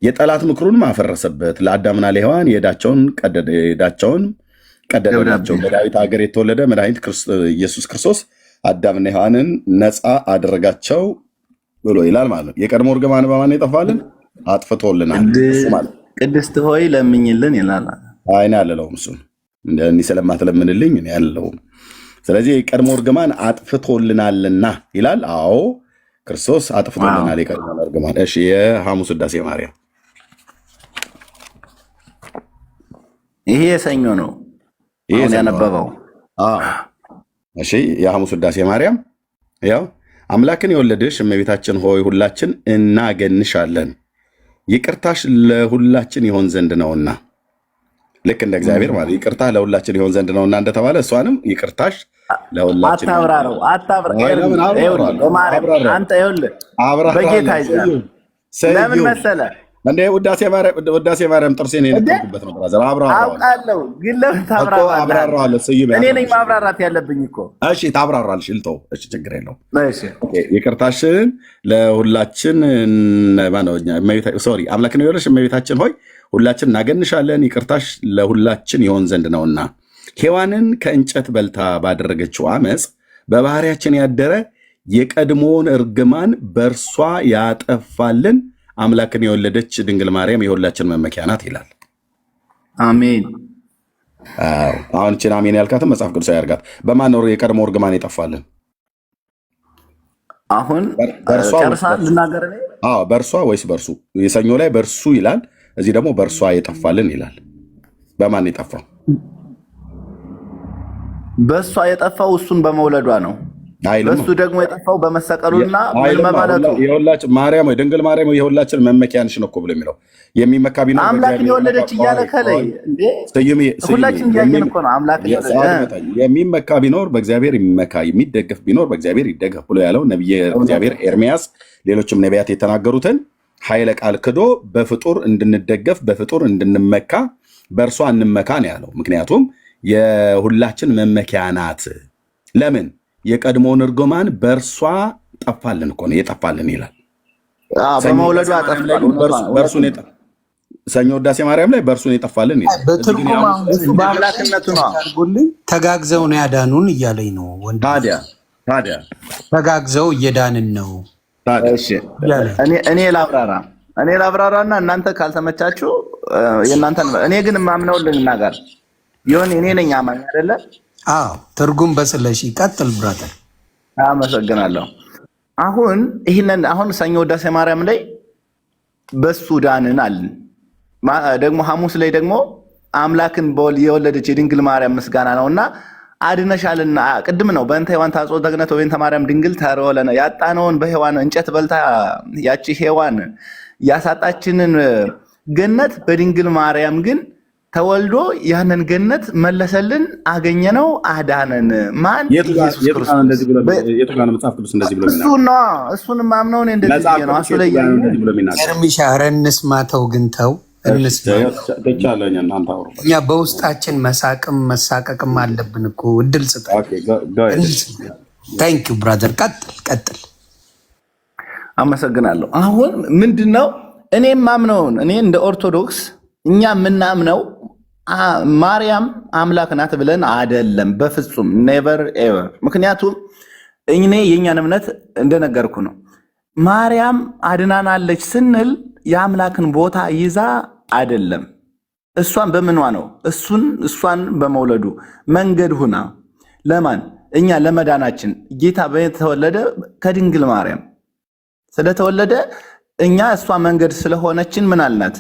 [SPEAKER 1] የጠላት ምክሩንም አፈረሰበት። ለአዳምና ለሔዋን የዕዳቸውን ቀደደላቸው። በዳዊት ሀገር የተወለደ መድኃኒት ኢየሱስ ክርስቶስ አዳምና ሔዋንን ነፃ አደረጋቸው ብሎ ይላል ማለት ነው። የቀድሞ እርግማን በማን የጠፋልን? አጥፍቶልናል ማለት።
[SPEAKER 5] ቅድስት ሆይ ለምኝልን ይላል።
[SPEAKER 1] አይኔ አልለውም እሱን እንዲህ ስለማትለምንልኝ እኔ አልለውም። ስለዚህ የቀድሞ እርግማን አጥፍቶልናልና ይላል። አዎ ክርስቶስ አጥፍቶልናል የቀድሞ እርግማን። እሺ የሐሙስ ውዳሴ ማርያም
[SPEAKER 5] ይሄ የሰኞ ነው አሁን ያነበበው።
[SPEAKER 1] እሺ የሐሙስ ውዳሴ ማርያም ያው አምላክን የወለድሽ እመቤታችን ሆይ ሁላችን እናገንሻለን፣ ይቅርታሽ ለሁላችን ይሆን ዘንድ ነውና ልክ እንደ እግዚአብሔር ማለት ይቅርታ ለሁላችን ይሆን ዘንድ ነውና እንደተባለ እሷንም ይቅርታሽ ለሁላችን
[SPEAKER 5] አታብራረው። አንተ ይኸውልህ በጌታ ይዛል ለምን መሰለህ
[SPEAKER 1] እንደ ውዳሴ ማርያም ጥርሴን የነቀልኩበት ነው። ብራዘር
[SPEAKER 5] አውቃለሁ፣ ግን ለምን ታብራራለህ? እኔ ነኝ ማብራራት ያለብኝ እኮ።
[SPEAKER 1] እሺ ታብራራለሽ፣ ልተው። እሺ ችግር የለውም። ይቅርታሽን ለሁላችን ሶሪ አምላክ ነው የወለሽ እመቤታችን ሆይ ሁላችን እናገንሻለን፣ ይቅርታሽ ለሁላችን ይሆን ዘንድ ነውና ሔዋንን ከእንጨት በልታ ባደረገችው አመፅ በባህሪያችን ያደረ የቀድሞውን እርግማን በእርሷ ያጠፋልን አምላክን የወለደች ድንግል ማርያም የሁላችን መመኪያ ናት ይላል።
[SPEAKER 5] አሜን።
[SPEAKER 1] አሁን እችን አሜን ያልካትን መጽሐፍ ቅዱስ ያርጋት። በማን ነው የቀድሞ እርግማን የጠፋልን?
[SPEAKER 5] አሁን ጨርሳ ልናገር እኔ?
[SPEAKER 1] በእርሷ ወይስ በእርሱ? የሰኞ ላይ በእርሱ ይላል፣ እዚህ ደግሞ በእርሷ የጠፋልን ይላል። በማን የጠፋው?
[SPEAKER 5] በእሷ የጠፋው እሱን በመውለዷ ነው። በሱ ደግሞ የጠፋው በመሰቀሉና በመባለቱ
[SPEAKER 1] ማርያም ወይ ድንግል ማርያም የሁላችን መመኪያ ነሽ ነው እኮ ብሎ የሚለው የሚመካ ቢኖር
[SPEAKER 5] አምላክን የወለደች እያለ ከላይ ሁላችን እያየን እኮ ነው። አምላክን
[SPEAKER 1] የሚመካ ቢኖር በእግዚአብሔር ይመካ፣ የሚደገፍ ቢኖር በእግዚአብሔር ይደገፍ ብሎ ያለው ነቢየ እግዚአብሔር ኤርሚያስ፣ ሌሎችም ነቢያት የተናገሩትን ኃይለ ቃል ክዶ በፍጡር እንድንደገፍ በፍጡር እንድንመካ በእርሷ እንመካ ነው ያለው። ምክንያቱም የሁላችን መመኪያ ናት። ለምን? የቀድሞውን እርግማን በእርሷ ጠፋልን እኮ ነው የጠፋልን ይላል።
[SPEAKER 5] በመውለዱ አጠፋልን።
[SPEAKER 1] ሰኞ ውዳሴ ማርያም ላይ በእርሱን የጠፋልን ይላል።
[SPEAKER 3] በትርጉም
[SPEAKER 5] በአምላክነቱ ነው።
[SPEAKER 3] ተጋግዘው ነው ያዳኑን እያለኝ ነው።
[SPEAKER 1] ታዲያ
[SPEAKER 3] ተጋግዘው እየዳንን ነው።
[SPEAKER 5] እኔ ላብራራና እናንተ ካልተመቻችሁ የእናንተን። እኔ ግን የማምነው ልናገር ይሁን። እኔ ነኝ አማኝ አይደለ?
[SPEAKER 3] ትርጉም በስለሽ ቀጥል ብራተር።
[SPEAKER 5] አመሰግናለሁ። አሁን ሰኞ ውዳሴ ማርያም ላይ በሱ ዳንን አልን። ደግሞ ሐሙስ ላይ ደግሞ አምላክን የወለደች የድንግል ማርያም ምስጋና ነውና አድነሻልና ቅድም ነው በእንተ ሔዋን ታጽኦ ተግነት ወይንተ ማርያም ድንግል ተርወለነ ያጣነውን በሔዋን እንጨት በልታ ያቺ ሔዋን ያሳጣችንን ገነት በድንግል ማርያም ግን ተወልዶ ያንን ገነት መለሰልን፣ አገኘነው፣ አዳነን። ማን? ኢየሱስ ክርስቶስ። እሱን ማምነው እኔ እንደዚህ ነው። አስለይ
[SPEAKER 3] ኤርሚሻ ኧረ እንስማተው ግን ተው እኛ በውስጣችን መሳቅም መሳቀቅም አለብን እኮ። እድል ስጠን። ታንኪዩ ብራዘር። ቀጥል።
[SPEAKER 5] አመሰግናለሁ። አሁን ምንድነው እኔ ማምነውን እኔ እንደ ኦርቶዶክስ እኛ የምናምነው ማርያም አምላክ ናት ብለን አይደለም፣ በፍጹም ኔቨር ኤቨር። ምክንያቱም እኔ የእኛን እምነት እንደነገርኩ ነው። ማርያም አድናናለች ስንል የአምላክን ቦታ ይዛ አይደለም። እሷን በምኗ ነው? እሷን በመውለዱ መንገድ ሁና ለማን? እኛ ለመዳናችን ጌታ በተወለደ ከድንግል ማርያም ስለተወለደ እኛ እሷ መንገድ ስለሆነችን ምን አልናት?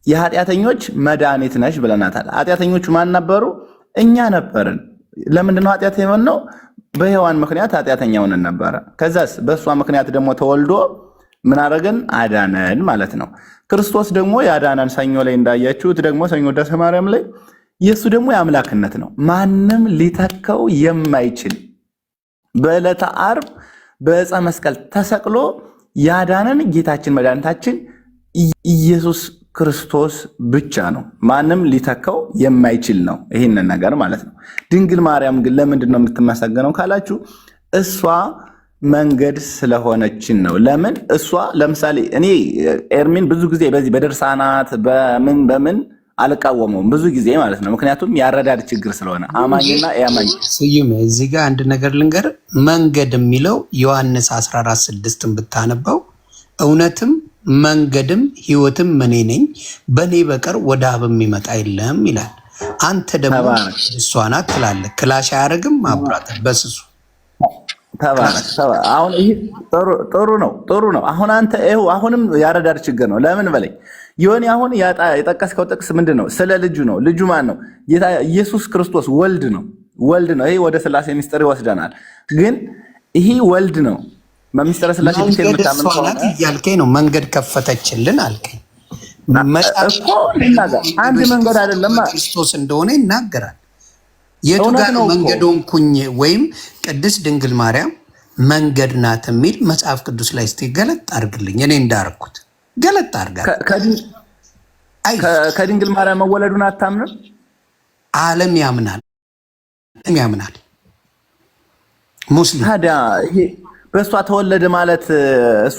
[SPEAKER 5] የኃጢአተኞች መድኃኒት ነሽ ብለናታል። ኃጢአተኞቹ ማን ነበሩ? እኛ ነበርን። ለምንድነው ኃጢአት የሆነው? በሔዋን ምክንያት ኃጢአተኛ ሆነን ነበረ። ከዛስ በእሷ ምክንያት ደግሞ ተወልዶ ምን አደረገን? አዳነን ማለት ነው። ክርስቶስ ደግሞ ያዳነን ሰኞ ላይ እንዳያችሁት ደግሞ ሰኞ ውዳሴ ማርያም ላይ የእሱ ደግሞ የአምላክነት ነው። ማንም ሊተካው የማይችል በዕለተ ዓርብ በዕፀ መስቀል ተሰቅሎ ያዳነን ጌታችን መድኃኒታችን ኢየሱስ ክርስቶስ ብቻ ነው። ማንም ሊተካው የማይችል ነው ይህንን ነገር ማለት ነው። ድንግል ማርያም ግን ለምንድን ነው የምትመሰገነው ካላችሁ እሷ መንገድ ስለሆነችን ነው። ለምን እሷ ለምሳሌ እኔ ኤርሚን ብዙ ጊዜ በዚህ በድርሳናት በምን አልቃወመውም ብዙ ጊዜ ማለት ነው። ምክንያቱም ያረዳድ ችግር ስለሆነ አማኝና ያማኝ
[SPEAKER 3] ስዩም እዚህ ጋር አንድ ነገር ልንገር። መንገድ የሚለው ዮሐንስ 14:6 ብታነበው እውነትም መንገድም ሕይወትም እኔ ነኝ፣ በእኔ በቀር ወደ አብ የሚመጣ የለም ይላል። አንተ ደግሞ እሷ ናት ትላለህ። ክላሽ አያደርግም አብራት በስሱ
[SPEAKER 5] አሁን ይሄ ጥሩ ነው። አሁን አንተ ይኸው አሁንም ያረዳድ ችግር ነው። ለምን በለኝ ይሆን አሁን የጠቀስከው ጥቅስ ምንድን ነው? ስለ ልጁ ነው። ልጁ ማን ነው? ጌታ ኢየሱስ ክርስቶስ ወልድ ነው። ይሄ ወደ ሥላሴ ምስጢር ይወስደናል። ግን ይሄ ወልድ ነው። በሚስጥረ ስላሴ ዲቴል
[SPEAKER 3] መንገድ
[SPEAKER 5] የምታምን
[SPEAKER 3] እሷ ናት
[SPEAKER 5] ከሆነ
[SPEAKER 3] እያልከኝ ነው። መንገድ ከፈተችልን አልከኝ። መጽሐፍ
[SPEAKER 5] እኮ ልናገር፣ አንድ መንገድ አይደለም
[SPEAKER 3] ክርስቶስ እንደሆነ ይናገራል። የቱ
[SPEAKER 5] እውነት
[SPEAKER 3] ጋር
[SPEAKER 5] ነው እኮ።
[SPEAKER 3] መንገድ ሆንኩኝ ወይም ቅድስት ድንግል ማርያም መንገድ ናት የሚል መጽሐፍ ቅዱስ ላይ እስቲ ገለጥ አድርግልኝ። እኔ እንዳርኩት ገለጥ አድርጋ።
[SPEAKER 5] ከድንግል ማርያም መወለዱን አታምንም?
[SPEAKER 3] ዓለም ያምናል ሙስሊም።
[SPEAKER 5] ታዲያ ይሄ በእሷ ተወለደ ማለት እሷ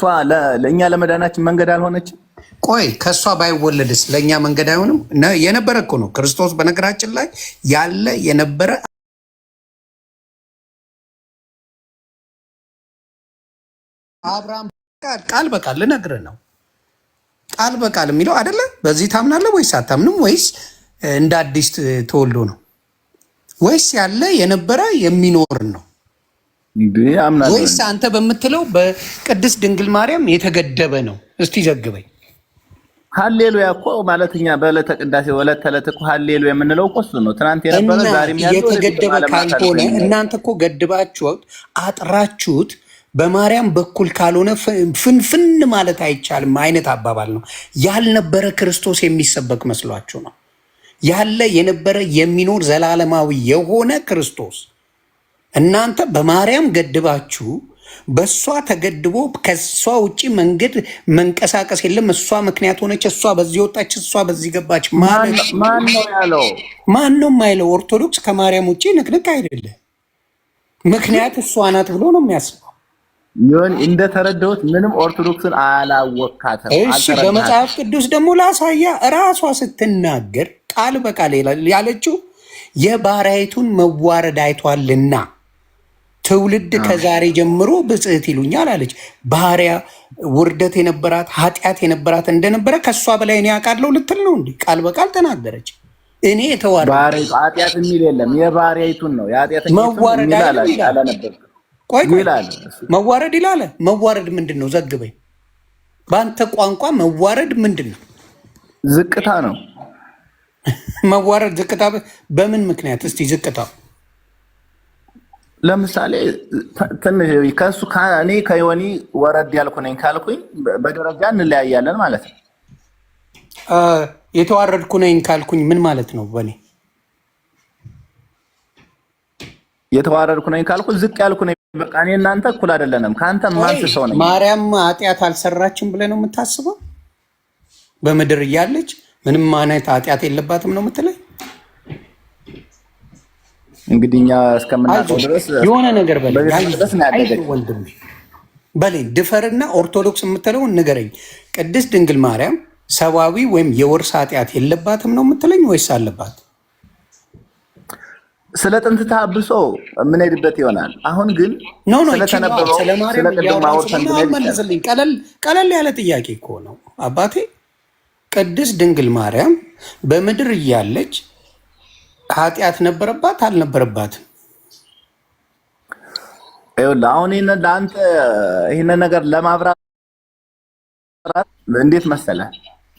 [SPEAKER 5] ለእኛ ለመዳናችን መንገድ አልሆነችም?
[SPEAKER 3] ቆይ ከእሷ ባይወለድስ ለእኛ መንገድ አይሆንም? የነበረ እኮ ነው ክርስቶስ። በነገራችን ላይ ያለ የነበረ አብርሃም ቃል በቃል ልነግርህ ነው። ቃል በቃል የሚለው አይደለ? በዚህ ታምናለህ ወይስ አታምንም? ወይስ እንደ አዲስ ተወልዶ ነው? ወይስ ያለ የነበረ የሚኖር ነው? ወይስ አንተ በምትለው በቅድስት ድንግል ማርያም የተገደበ ነው? እስቲ ዘግበኝ።
[SPEAKER 5] ሀሌሉያ እኮ ማለት እኛ በዕለተ ቅዳሴ ዕለት ተዕለት እኮ ሀሌሉያ የምንለው እኮ እሱ ነው። ትናንት የነበረ ዛሬም ያለው
[SPEAKER 3] የተገደበ ካልሆነ እናንተ እኮ ገድባችሁት አጥራችሁት በማርያም በኩል ካልሆነ ፍንፍን ማለት አይቻልም አይነት አባባል ነው። ያልነበረ ክርስቶስ የሚሰበክ መስሏችሁ ነው። ያለ የነበረ የሚኖር ዘላለማዊ የሆነ ክርስቶስ እናንተ በማርያም ገድባችሁ በእሷ ተገድቦ ከእሷ ውጭ መንገድ መንቀሳቀስ የለም። እሷ ምክንያት ሆነች፣ እሷ በዚህ ወጣች፣ እሷ በዚህ ገባች ማለት
[SPEAKER 5] ማን ነው ያለው?
[SPEAKER 3] ማን ነው የማይለው? ኦርቶዶክስ ከማርያም ውጭ ንቅንቅ አይደለም። ምክንያት እሷ ናት ብሎ ነው የሚያስበው።
[SPEAKER 5] ይሁን እንደተረዳሁት ምንም ኦርቶዶክስን አላወካተም።
[SPEAKER 3] እሺ በመጽሐፍ ቅዱስ ደግሞ ላሳያ። እራሷ ስትናገር ቃል በቃል ያለችው የባሪያይቱን መዋረድ አይቷልና ትውልድ ከዛሬ ጀምሮ ብጽዕት ይሉኛል አለች። ባሪያ ውርደት የነበራት ኃጢአት የነበራት እንደነበረ ከእሷ በላይ እኔ አውቃለሁ ልትል ነው እንዲህ ቃል በቃል ተናገረች። እኔ የተዋረድ
[SPEAKER 5] ኃጢአት የሚል የለም፣ የባሪያይቱን ነው
[SPEAKER 3] መዋረድ ይላል። ቆይ መዋረድ ይላል። መዋረድ ምንድን ነው? ዘግበኝ። በአንተ ቋንቋ መዋረድ ምንድን ነው?
[SPEAKER 5] ዝቅታ ነው።
[SPEAKER 3] መዋረድ ዝቅታ በምን ምክንያት? እስቲ ዝቅታ
[SPEAKER 5] ለምሳሌ ትንሽ ከሱ እኔ ከዮኒ ወረድ ያልኩ ነኝ ካልኩኝ በደረጃ እንለያያለን ማለት ነው።
[SPEAKER 3] የተዋረድኩ ነኝ ካልኩኝ ምን ማለት ነው? በእኔ
[SPEAKER 5] የተዋረድኩ ነኝ ካልኩ ዝቅ ያልኩ ነኝ። በቃ እኔ እናንተ እኩል አይደለንም። ከአንተ ማንስ ሰው ነኝ።
[SPEAKER 3] ማርያም ኃጢአት አልሰራችም ብለህ ነው የምታስበው? በምድር እያለች ምንም አይነት ኃጢአት የለባትም ነው የምትለኝ?
[SPEAKER 5] እንግዲህ እኛ እስከምናውቀው ድረስ
[SPEAKER 3] የሆነ ነገር በለኝ ድፈርና ኦርቶዶክስ የምትለውን ንገረኝ። ቅድስት ድንግል ማርያም ሰብአዊ ወይም የውርስ ኃጢአት የለባትም ነው የምትለኝ ወይስ አለባት?
[SPEAKER 5] ስለ ጥንት ተሐድሶ የምንሄድበት ይሆናል። አሁን ግን ስለተነበበው
[SPEAKER 3] መልስልኝ። ቀለል ያለ ጥያቄ እኮ ነው አባቴ። ቅድስት ድንግል ማርያም በምድር እያለች ኃጢአት ነበረባት አልነበረባትም?
[SPEAKER 5] ይኸውልህ አሁን ለአንተ ይህንን ነገር ለማብራት እንዴት መሰለህ፣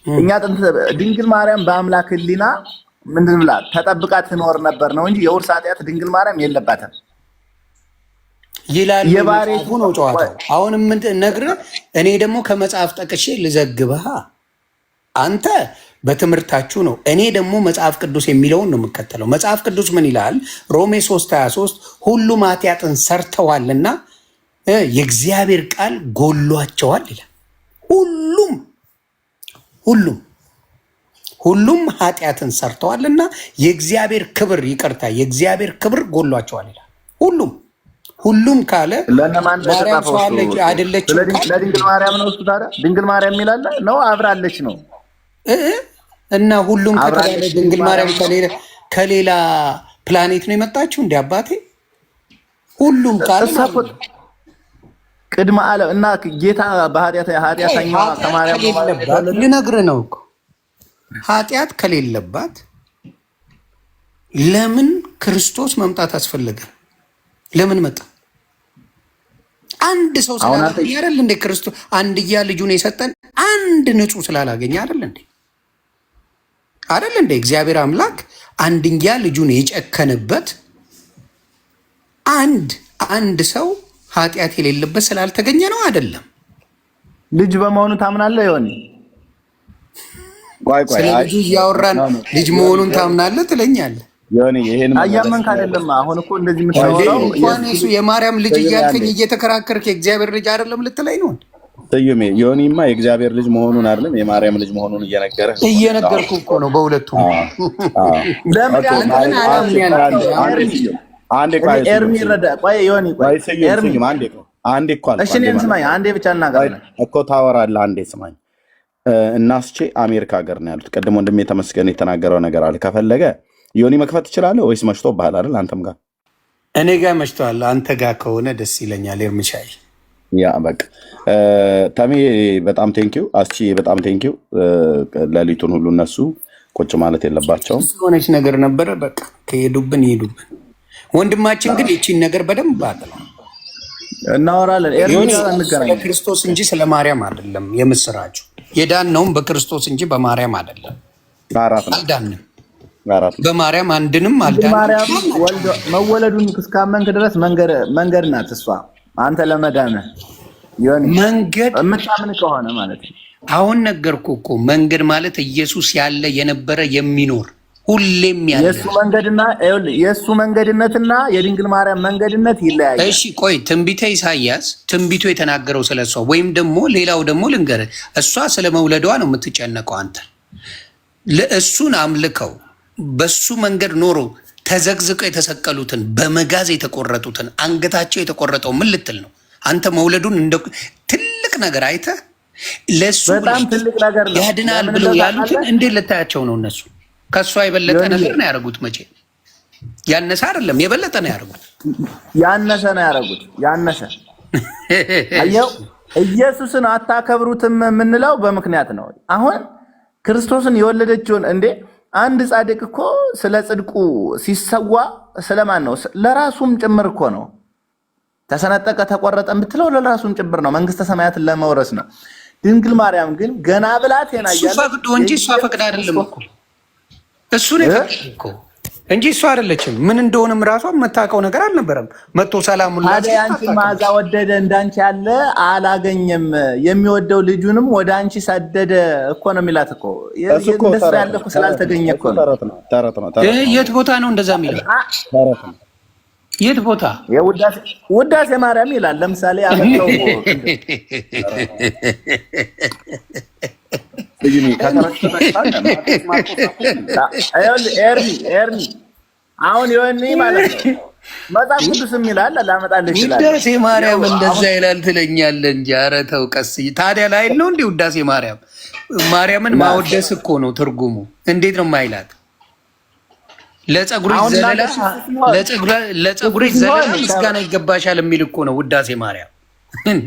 [SPEAKER 5] እኛ ጥንት ድንግል ማርያም በአምላክ ሕሊና ምንድን ብላ ተጠብቃ ትኖር ነበር ነው እንጂ የውርስ ኃጢአት ድንግል ማርያም የለባትም
[SPEAKER 3] ይላል። የባሪቱ ነው ጨዋታው። አሁን ነግርህ፣ እኔ ደግሞ ከመጽሐፍ ጠቅሼ ልዘግብህ። አንተ በትምህርታችሁ ነው፣ እኔ ደግሞ መጽሐፍ ቅዱስ የሚለውን ነው የምከተለው። መጽሐፍ ቅዱስ ምን ይላል? ሮሜ 3:23 ሁሉም ኃጢአትን ሰርተዋልና የእግዚአብሔር ቃል ጎሏቸዋል ይላል። ሁሉም ኃጢአትን ሰርተዋልና የእግዚአብሔር ክብር የእግዚአብሔር ክብር ጎሏቸዋል ይላል። ሁሉም ካለ ማርያም ሰው አለች አይደለችም?
[SPEAKER 5] ለድንግል ማርያም ነው እሱ። ታዲያ ድንግል ማርያም የሚላለ ነው አብራለች ነው
[SPEAKER 3] እና ሁሉም ከተባለ ድንግል ማርያም ከሌላ ፕላኔት ነው የመጣችው? እንደ አባቴ ሁሉም ካለ
[SPEAKER 5] ቅድመ ዓለም እና ጌታ ኃጢአተኛ ከማርያም
[SPEAKER 3] ልነግርህ ነው እኮ ኃጢአት ከሌለባት ለምን ክርስቶስ መምጣት አስፈለገ? ለምን መጣ? አንድ ሰው ስላላገኘ አይደል እንዴ? ክርስቶስ አንድያ ልጁን የሰጠን አንድ ንጹህ ስላላገኘ አይደል እንዴ? አይደል እንዴ? እግዚአብሔር አምላክ አንድያ ልጁን የጨከነበት አንድ ሰው ኃጢአት የሌለበት ስላልተገኘ ነው አይደለም።
[SPEAKER 5] ልጅ በመሆኑ ታምናለህ ዮኒ?
[SPEAKER 3] ስለ ልጁ እያወራን ልጅ መሆኑን ታምናለህ ትለኛለህ?
[SPEAKER 1] ዮኒ ይሄን
[SPEAKER 5] አያመንክ አይደለም። አሁን እኮ እንደዚህ የምታወራው
[SPEAKER 3] እንኳን እሱ የማርያም ልጅ እያልከኝ እየተከራከርክ የእግዚአብሔር ልጅ አይደለም ልትለኝ ነው?
[SPEAKER 1] ስዩሜ ዮኒማ የእግዚአብሔር ልጅ መሆኑን አይደለም የማርያም ልጅ መሆኑን
[SPEAKER 3] እየነገርኩ እኮ ነው። በሁለቱም
[SPEAKER 5] ለምን ኤርሚ ረዳ ቆይ ዮኒ ቆይ ኤርሚ
[SPEAKER 1] አንዴ እኮ አለ።
[SPEAKER 5] እሺ እኔን ስማኝ አንዴ ብቻ እናገር
[SPEAKER 1] እኮ ታወራለህ። አንዴ ስማኝ። እናስቼ አሜሪካ ሀገር ነው ያሉት። ቅድም ወንድሜ ተመስገን የተናገረው ነገር አለ። ከፈለገ ዮኒ መክፈት ትችላለህ ወይስ መሽቶብሃል አይደል? አንተም ጋር
[SPEAKER 3] እኔ ጋር መሽቷል። አንተ ጋር ከሆነ ደስ ይለኛል። ኤርሚሻይ
[SPEAKER 1] ያ በቃ ተሜ በጣም ቴንኪው። አስቺ በጣም ቴንኪው። ሌሊቱን ሁሉ እነሱ ቁጭ ማለት የለባቸውም።
[SPEAKER 3] ሆነች ነገር ነበረ። በቃ ከሄዱብን ይሄዱብን። ወንድማችን ግን ይቺን ነገር በደንብ አለ
[SPEAKER 5] እናወራለን።
[SPEAKER 3] ስለ ክርስቶስ እንጂ ስለ ማርያም አይደለም። የምስራችሁ የዳነውም በክርስቶስ እንጂ በማርያም አይደለም። አልዳንም። በማርያም አንድንም አልዳንም።
[SPEAKER 5] ማርያም መወለዱን እስካመንክ ድረስ መንገድ ናት እሷ። አንተ ለመዳነ
[SPEAKER 3] መንገድ
[SPEAKER 5] የምታምን ከሆነ ማለት ነው።
[SPEAKER 3] አሁን ነገርኩ እኮ መንገድ ማለት ኢየሱስ ያለ የነበረ የሚኖር ሁሌም ያለ
[SPEAKER 5] የእሱ መንገድነትና የድንግል ማርያም መንገድነት ይለያያል።
[SPEAKER 3] እሺ ቆይ ትንቢተ ኢሳያስ ትንቢቱ የተናገረው ስለሷ ወይም ደግሞ ሌላው ደግሞ ልንገርህ፣ እሷ ስለ መውለዷ ነው የምትጨነቀው። አንተ ለእሱን አምልከው በሱ መንገድ ኖሮ ተዘግዝቀው የተሰቀሉትን በመጋዝ የተቆረጡትን አንገታቸው የተቆረጠው ምን ልትል ነው አንተ? መውለዱን እንደ ትልቅ ነገር አይተህ ለሱ
[SPEAKER 5] በጣም ትልቅ ነገር ነው
[SPEAKER 3] ያድናል ብለው ያሉትን እንዴት ልታያቸው ነው? እነሱ ከሷ የበለጠ ነገር ነው ያደረጉት። መቼ ያነሰ አይደለም የበለጠ ነው ያደረጉት።
[SPEAKER 5] ያነሰ ነው ያደረጉት። ያነሰ አየው። ኢየሱስን አታከብሩትም የምንለው በምክንያት ነው። አሁን ክርስቶስን የወለደችውን እንዴ አንድ ጻድቅ እኮ ስለ ጽድቁ ሲሰዋ ስለማን ነው? ለራሱም ጭምር እኮ ነው። ተሰነጠቀ ተቆረጠ የምትለው ለራሱም ጭምር ነው። መንግስተ ሰማያትን ለመውረስ ነው። ድንግል ማርያም ግን ገና ብላቴና
[SPEAKER 3] እያለች ፈቅዶ እንጂ እሷ ፈቅዳ አይደለም እኮ እሱ ነው እኮ እንጂ እሷ አይደለችም። ምን እንደሆነም ራሷ የምታውቀው ነገር አልነበረም። መጥቶ ሰላሙን
[SPEAKER 5] ታዲያ አንቺ ማዛ ወደደ እንዳንቺ ያለ አላገኘም። የሚወደው ልጁንም ወደ አንቺ ሰደደ እኮ ነው የሚላት እኮ። እንደሱ ያለ እኮ ስላልተገኘ እኮ ነው።
[SPEAKER 3] የት ቦታ ነው እንደዛ የሚለው? የት ቦታ?
[SPEAKER 5] ውዳሴ ማርያም ይላል። ለምሳሌ አመጣው ኤርሚ አሁን ዮኒ ማለት ነው መጽሐፍ ቅዱስም ይላል ላመጣልህ ይችላል።
[SPEAKER 3] ውዳሴ ማርያም እንደዛ ይላል ትለኛለህ እንጂ ኧረ ተው ቀስ። ታዲያ ላይ ነው እንዴ ውዳሴ ማርያም? ማርያምን ማወደስ እኮ ነው ትርጉሙ። እንዴት ነው ማይላት? ለጸጉርሽ ዘለላ ምስጋና ይገባሻል የሚል እኮ ነው ውዳሴ ማርያም።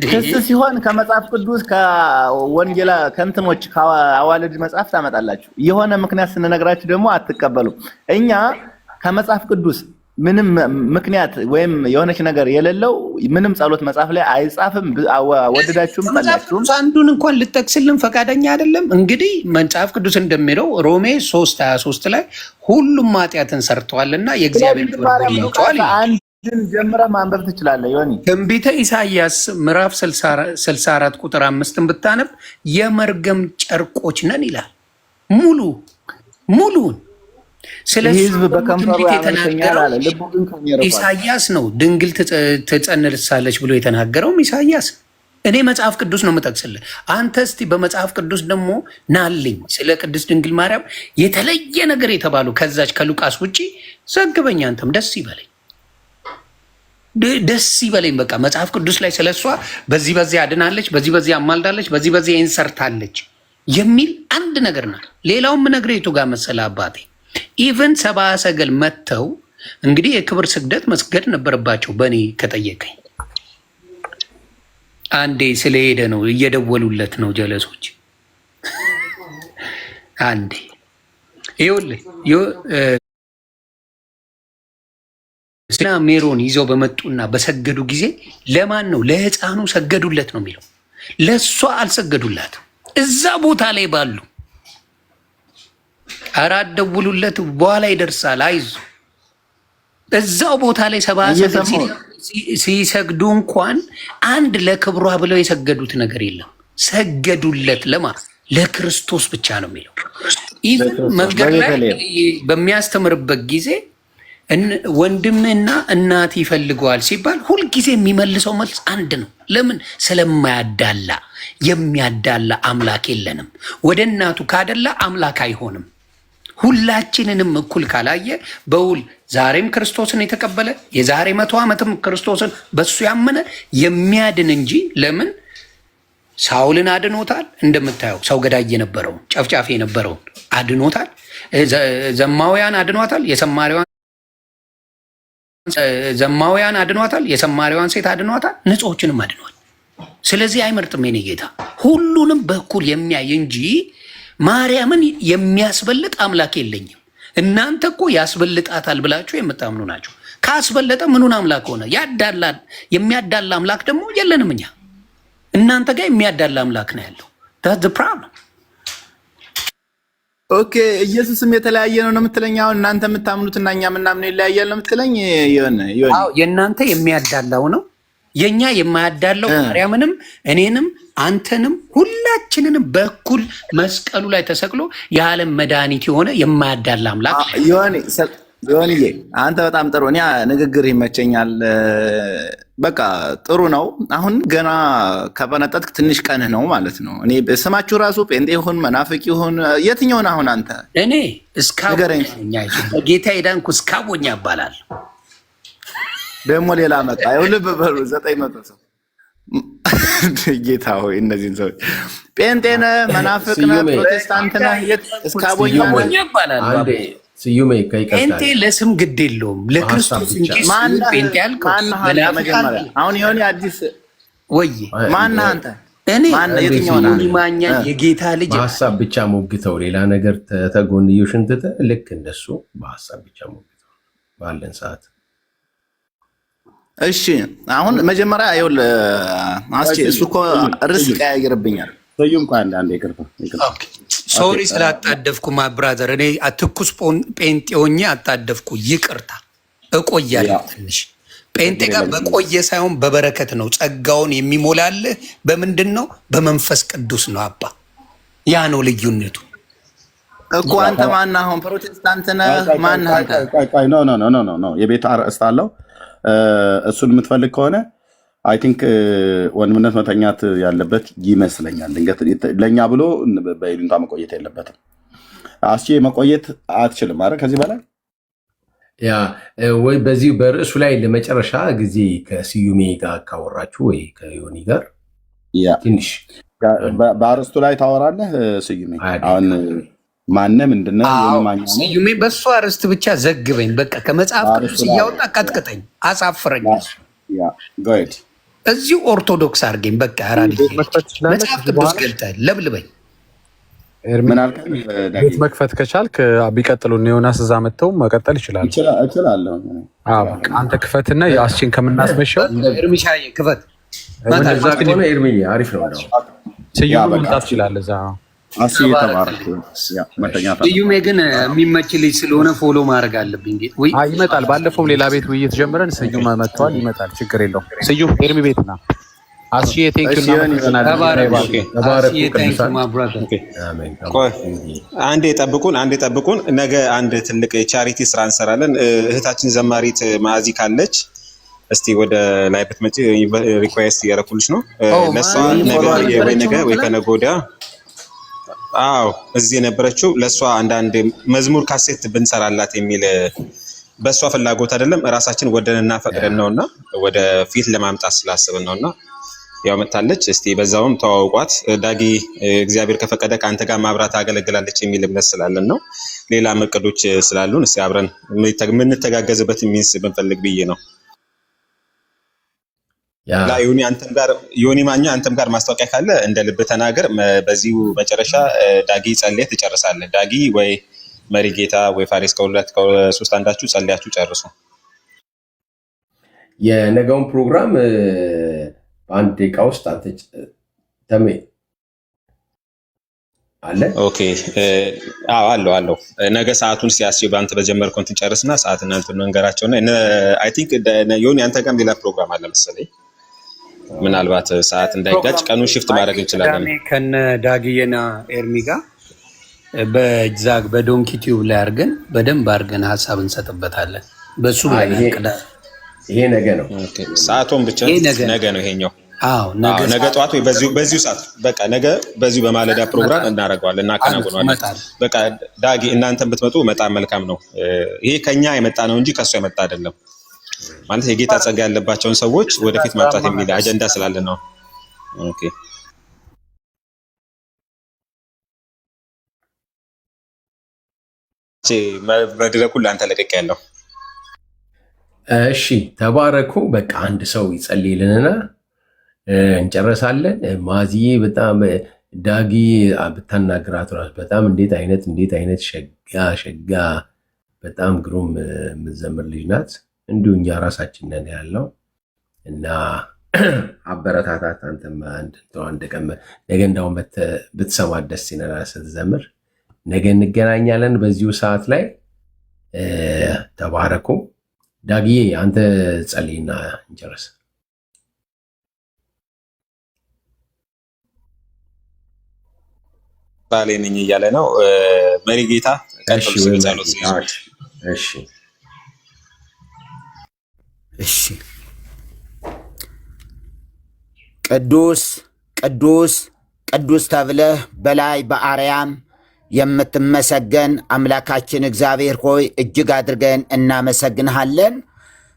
[SPEAKER 5] ክስ ሲሆን ከመጽሐፍ ቅዱስ ከወንጌላ ከእንትኖች ከአዋልድ መጽሐፍ ታመጣላችሁ። የሆነ ምክንያት ስንነግራችሁ ደግሞ አትቀበሉ። እኛ ከመጽሐፍ ቅዱስ ምንም ምክንያት ወይም የሆነች ነገር የሌለው ምንም ጸሎት መጽሐፍ ላይ አይጻፍም። ወደዳችሁም ጠላችሁም
[SPEAKER 3] አንዱን እንኳን ልጠቅስልን ፈቃደኛ አይደለም። እንግዲህ መጽሐፍ ቅዱስ እንደሚለው ሮሜ 3:23 ላይ ሁሉም ኃጢአትን ሰርተዋልና የእግዚአብሔር ክብር ይወጣል።
[SPEAKER 5] አንድን ጀምረህ ማንበብ ትችላለህ። ዮኒ
[SPEAKER 3] ትንቢተ ኢሳያስ ምዕራፍ 64 ቁጥር 5 ብታነብ የመርገም ጨርቆች ነን ይላል። ሙሉውን ስለዚህ ህዝብ በከንፈሩ ያመሰኛል አለ። ልቡ ግን ከሚረባ ኢሳያስ ነው። ድንግል ትጸንሳለች ብሎ የተናገረውም ኢሳያስ። እኔ መጽሐፍ ቅዱስ ነው የምጠቅስልህ። አንተ እስቲ በመጽሐፍ ቅዱስ ደግሞ ናልኝ ስለ ቅድስት ድንግል ማርያም የተለየ ነገር የተባሉ ከዛች ከሉቃስ ውጪ ዘግበኝ። አንተም ደስ ይበለኝ። በቃ መጽሐፍ ቅዱስ ላይ ስለሷ በዚህ አድናለች፣ በዚህ አማልዳለች፣ በዚህ እንሰርታለች የሚል አንድ ነገር ናት። ሌላውም ምነግርህ የቱ ጋር መሰለህ አባቴ? ኢቨን ሰብአ ሰገል መጥተው እንግዲህ የክብር ስግደት መስገድ ነበረባቸው። በእኔ ከጠየቀኝ አንዴ ስለሄደ ነው እየደወሉለት ነው ጀለሶች። አንዴ ይኸውልህ ስና ሜሮን ይዘው በመጡና በሰገዱ ጊዜ ለማን ነው? ለሕፃኑ ሰገዱለት ነው የሚለው። ለእሷ አልሰገዱላትም። እዛ ቦታ ላይ ባሉ አራት ደውሉለት፣ በኋላ ይደርሳል፣ አይዞ። እዛው ቦታ ላይ ሰብአ ሰገል ሲሰግዱ እንኳን አንድ ለክብሯ ብለው የሰገዱት ነገር የለም። ሰገዱለት ለክርስቶስ ብቻ ነው የሚለው። ኢቭን መንገድ ላይ በሚያስተምርበት ጊዜ ወንድምና እናት ይፈልገዋል ሲባል ሁልጊዜ የሚመልሰው መልስ አንድ ነው። ለምን? ስለማያዳላ። የሚያዳላ አምላክ የለንም። ወደ እናቱ ካደላ አምላክ አይሆንም። ሁላችንንም እኩል ካላየ በውል ዛሬም ክርስቶስን የተቀበለ የዛሬ 100 ዓመትም ክርስቶስን በሱ ያመነ የሚያድን እንጂ ለምን ሳውልን አድኖታል። እንደምታየው ሰው ገዳይ የነበረውን ጨፍጫፊ የነበረውን አድኖታል። ዘማውያን አድኗታል። ዘማውያን አድኗታል። የሰማሪዋን ሴት አድኗታል። ንጹሖችንም አድኗል። ስለዚህ አይመርጥም የኔ ጌታ፣ ሁሉንም በኩል የሚያይ እንጂ ማርያምን የሚያስበልጥ አምላክ የለኝም። እናንተ እኮ ያስበልጣታል ብላችሁ የምታምኑ ናቸው። ካስበለጠ ምኑን አምላክ ሆነ? ያዳላል። የሚያዳላ አምላክ ደግሞ የለንም እኛ። እናንተ ጋር የሚያዳላ አምላክ ነው ያለው። that's the problem።
[SPEAKER 5] ኦኬ ኢየሱስም የተለያየ ነው የምትለኝ? አሁን እናንተ የምታምኑትና እኛ የምናምነው ይለያያል ነው የምትለኝ?
[SPEAKER 3] አዎ የእናንተ የሚያዳላው ነው፣ የኛ የማያዳላው ማርያምንም እኔንም አንተንም ሁላችንንም በኩል መስቀሉ ላይ ተሰቅሎ የዓለም መድኃኒት የሆነ የማያዳላ አምላክ
[SPEAKER 5] ዮኒዬ አንተ በጣም ጥሩ። እኔ ንግግር ይመቸኛል። በቃ ጥሩ ነው። አሁን ገና ከበነጠጥክ ትንሽ ቀንህ ነው ማለት ነው። እኔ ስማችሁ ራሱ ጴንጤ ይሁን መናፍቅ ይሁን የትኛውን? አሁን አንተ
[SPEAKER 3] እኔ እስካቦኛ ጌታ ሄዳንኩ እስካቦኛ ይባላል።
[SPEAKER 5] ደግሞ ሌላ መጣ። ይኸውልህ በበሩ 900 ሰው ጌታ ሆይ እነዚህን ሰዎች ጴንጤ ነህ፣ መናፍቅ ነህ፣ ፕሮቴስታንት ነህ፣ እስካቦኛ ይባላል።
[SPEAKER 7] ስዩሜ
[SPEAKER 3] ጴንጤ ለስም ግድ የለውም ለክርስቶስ እንጂ ጴንጤ ያልከው
[SPEAKER 5] አሁን የሆነ አዲስ
[SPEAKER 3] ወይ
[SPEAKER 5] ማነህ አንተ?
[SPEAKER 3] እኔ ማኛ የጌታ ልጅ
[SPEAKER 7] በሀሳብ ብቻ ሞግተው ሌላ ነገር ተጎንዮሽን ትተህ ልክ እንደሱ በሀሳብ ብቻ ሞግተው ባለን ሰዓት።
[SPEAKER 5] እሺ አሁን መጀመሪያ ይኸውልህ አስቼ እሱ እኮ ርዕስ ቀያይርብኛል።
[SPEAKER 1] ሰዩም ቆይ አንዴ ይቅርታ
[SPEAKER 3] ሶሪ ስላጣደፍኩ ብራዘር፣ እኔ ትኩስ ጴንጤ ሆኜ አጣደፍኩ። ይቅርታ እቆያለሁ ትንሽ። ጴንጤ ጋር በቆየ ሳይሆን በበረከት ነው። ጸጋውን የሚሞላልህ በምንድን ነው? በመንፈስ ቅዱስ ነው። አባ ያ ነው ልዩነቱ
[SPEAKER 5] እኮ። አንተ ማነህ አሁን? ፕሮቴስታንት ነህ? ማነህ አንተ?
[SPEAKER 1] ኖ የቤት አርእስት አለው። እሱን የምትፈልግ ከሆነ አይ ቲንክ ወንድምነት መተኛት ያለበት ይመስለኛል። ድንገት ለእኛ ብሎ በይሉንታ መቆየት የለበትም። አስቼ መቆየት አትችልም። አረ ከዚህ በላይ
[SPEAKER 7] ያ ወይ በዚህ በርዕሱ ላይ ለመጨረሻ ጊዜ ከስዩሜ ጋር ካወራችሁ ወይ ከዮኒ ጋር ትንሽ
[SPEAKER 1] በአርስቱ ላይ ታወራለህ። ስዩሜ አሁን ማነ ምንድነው?
[SPEAKER 3] ስዩሜ በእሱ አርስት ብቻ ዘግበኝ። በቃ ከመጽሐፍ ቅዱስ እያወጣ ቀጥቅጠኝ፣ አሳፍረኝ። እዚሁ ኦርቶዶክስ አድርገኝ። በቃ ራዲ መጽሐፍ ቅዱስ ገልጠህ ለብልበኝ።
[SPEAKER 6] ቤት መክፈት ከቻልክ ቢቀጥሉ ዮናስ እዛ መጥተው መቀጠል ይችላል።
[SPEAKER 1] እችላለሁ።
[SPEAKER 6] አንተ ክፈትና የአስችን ከምናስመሸው
[SPEAKER 3] እርምሻዬ ክፈት።
[SPEAKER 7] እዛ ከሆነ ኤርሚ አሪፍ ነው።
[SPEAKER 6] ስዩም መምጣት ይችላል እዛ።
[SPEAKER 3] ስዩሜ ግን የሚመች ልጅ ስለሆነ ፎሎ ማድረግ አለብኝ።
[SPEAKER 6] ይመጣል። ባለፈውም ሌላ ቤት ውይይት ጀምረን ስዩም መጥተዋል። ይመጣል፣ ችግር የለውም። ስዩም ኤርሚ ቤት ና
[SPEAKER 4] አንዴ ጠብቁን። ነገ አንድ ትልቅ የቻሪቲ ስራ እንሰራለን። እህታችን ዘማሪት ማዕዚ ካለች እስቲ ወደ ላይ ብትመጪ ሪኩዌስት እያደረኩልሽ ነው። ለእሷ ነገ ወይ ከነገ ወዲያ እዚህ የነበረችው ለእሷ አንዳንድ መዝሙር ካሴት ብንሰራላት የሚል በእሷ ፍላጎት አይደለም፣ እራሳችን ወደንና ፈቅደን ነውና ወደ ፊት ለማምጣት ስላስብን ነውና ያው መታለች። እስቲ በዛውም ተዋውቋት። ዳጊ እግዚአብሔር ከፈቀደ ከአንተ ጋር ማብራት አገለግላለች የሚል እምነት ስላለን ነው። ሌላ እቅዶች ስላሉን እስቲ አብረን የምንተጋገዝበት ሚንስ ብንፈልግ ብዬ ነው። ዮኒ ማኛ አንተም ጋር ማስታወቂያ ካለ እንደ ልብ ተናገር። በዚሁ መጨረሻ ዳጊ ጸልየህ ትጨርሳለህ። ዳጊ ወይ መሪ ጌታ ወይ ፋሪስ ከሶስት አንዳችሁ ጸልያችሁ ጨርሱ።
[SPEAKER 7] የነገውን ፕሮግራም በአንድ ደቂቃ ውስጥ አንተ ተሜ አለ።
[SPEAKER 4] ኦኬ አለው ነገ ሰዓቱን ሲያስብ አንተ በጀመርከው እንትን ጨርስና ሰዓት እናንተ መንገራቸውና አይ ቲንክ ዮኒ አንተ ጋርም ሌላ ፕሮግራም አለ መሰለኝ። ምናልባት ሰዓት እንዳይጋጭ ቀኑን ሽፍት ማድረግ እንችላለን።
[SPEAKER 3] ከነ ዳግየና ኤርሚ ጋር በዛግ በዶንኪ ቲዩብ ላይ አድርገን በደንብ አድርገን ሀሳብ እንሰጥበታለን። በሱ ላይ
[SPEAKER 7] ይሄ ነገ ነው።
[SPEAKER 4] ኦኬ ሰዓቱን ብቻ ነገ ነው ይሄኛው። ነገ ጠዋት ወይ በዚሁ ሰዓት በቃ ነገ በዚሁ በማለዳ ፕሮግራም እናደርገዋለን እናከናውነዋለን። በቃ ዳጊ እናንተም ብትመጡ በጣም መልካም ነው። ይሄ ከኛ የመጣ ነው እንጂ ከሱ የመጣ አይደለም። ማለት የጌታ ጸጋ ያለባቸውን ሰዎች ወደፊት ማምጣት የሚል አጀንዳ ስላለን ነው። ኦኬ መድረኩን ለአንተ ለቀቅ ያለው።
[SPEAKER 7] እሺ ተባረኩ። በቃ አንድ ሰው ይጸልይልንና እንጨረሳለን። ማዚዬ በጣም ዳጊ ብታናግራት እራሱ በጣም እንዴት አይነት ሸጋ በጣም ግሩም የምትዘምር ልጅ ናት። እንዲሁ እኛ ራሳችን ነን ያለው እና አበረታታት። አንተም እንደቀመ ነገ እንዳሁን ብትሰማት ደስ ይለናል ስትዘምር። ነገ እንገናኛለን በዚሁ ሰዓት ላይ። ተባረኩ። ዳግዬ አንተ ጸልይና እንጨርስ።
[SPEAKER 4] ባሌ ነኝ እያለ ነው መሪ ጌታ።
[SPEAKER 8] እሺ ቅዱስ ቅዱስ ቅዱስ ተብለህ በላይ በአርያም የምትመሰገን አምላካችን እግዚአብሔር ሆይ እጅግ አድርገን እናመሰግንሃለን።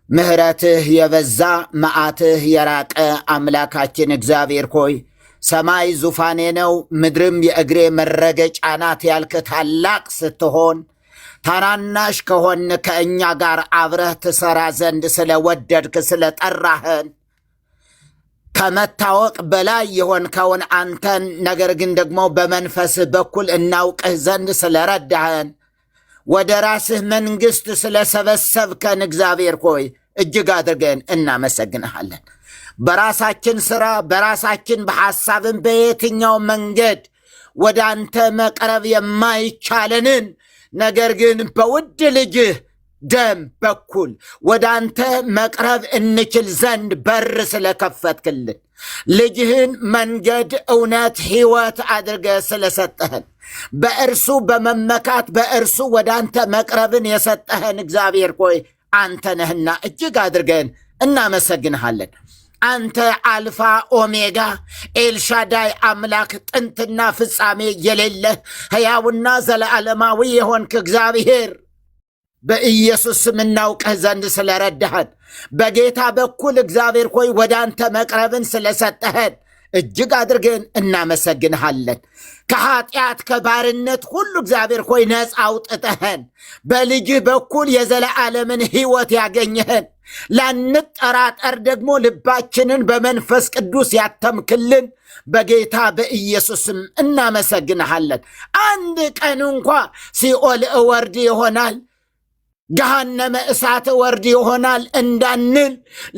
[SPEAKER 8] ምሕረትህ የበዛ መዓትህ የራቀ አምላካችን እግዚአብሔር ሆይ ሰማይ ዙፋኔ ነው ምድርም የእግሬ መረገጫ ናት ያልክ ታላቅ ስትሆን ታናናሽ ከሆን ከእኛ ጋር አብረህ ትሰራ ዘንድ ስለወደድክ ስለጠራህን ከመታወቅ በላይ የሆንከውን አንተን ነገር ግን ደግሞ በመንፈስህ በኩል እናውቅህ ዘንድ ስለረዳህን ወደ ራስህ መንግሥት ስለሰበሰብከን እግዚአብሔር ሆይ እጅግ አድርገን እናመሰግንሃለን። በራሳችን ሥራ በራሳችን በሐሳብን በየትኛው መንገድ ወደ አንተ መቅረብ የማይቻለንን ነገር ግን በውድ ልጅህ ደም በኩል ወደ አንተ መቅረብ እንችል ዘንድ በር ስለከፈትክልን ልጅህን መንገድ እውነት ሕይወት አድርገ ስለሰጠህን በእርሱ በመመካት በእርሱ ወደ አንተ መቅረብን የሰጠህን እግዚአብሔር ሆይ አንተ ነህና እጅግ አድርገን እናመሰግንሃለን። አንተ አልፋ ኦሜጋ ኤልሻዳይ አምላክ ጥንትና ፍጻሜ የሌለህ ሕያውና ዘለዓለማዊ የሆንክ እግዚአብሔር በኢየሱስ ስም እናውቅህ ዘንድ ስለረዳህን በጌታ በኩል እግዚአብሔር ሆይ ወደ አንተ መቅረብን ስለሰጠህን እጅግ አድርገን እናመሰግንሃለን። ከኃጢአት ከባርነት ሁሉ እግዚአብሔር ሆይ ነፃ አውጥተህን በልጅህ በኩል የዘለዓለምን ሕይወት ያገኘህን ላንጠራጠር ደግሞ ልባችንን በመንፈስ ቅዱስ ያተምክልን በጌታ በኢየሱስም እናመሰግንሃለን። አንድ ቀን እንኳ ሲኦል እወርድ ይሆናል ገሃነመ እሳት ወርድ ይሆናል እንዳንል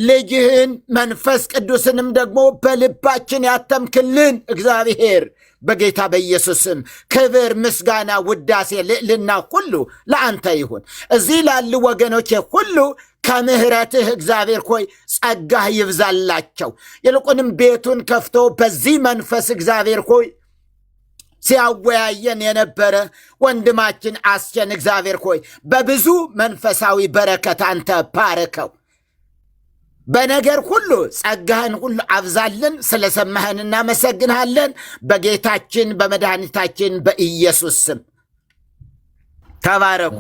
[SPEAKER 8] ልጅህን መንፈስ ቅዱስንም ደግሞ በልባችን ያተምክልን እግዚአብሔር በጌታ በኢየሱስም ክብር፣ ምስጋና፣ ውዳሴ፣ ልዕልና ሁሉ ለአንተ ይሁን። እዚህ ላሉ ወገኖቼ ሁሉ ከምሕረትህ እግዚአብሔር ሆይ ጸጋህ ይብዛላቸው። ይልቁንም ቤቱን ከፍቶ በዚህ መንፈስ እግዚአብሔር ሆይ ሲያወያየን የነበረ ወንድማችን አስቸን እግዚአብሔር ሆይ በብዙ መንፈሳዊ በረከት አንተ ባርከው። በነገር ሁሉ ጸጋህን ሁሉ አብዛልን። ስለሰማህን እናመሰግንሃለን። በጌታችን በመድኃኒታችን በኢየሱስ ስም ተባረኩ።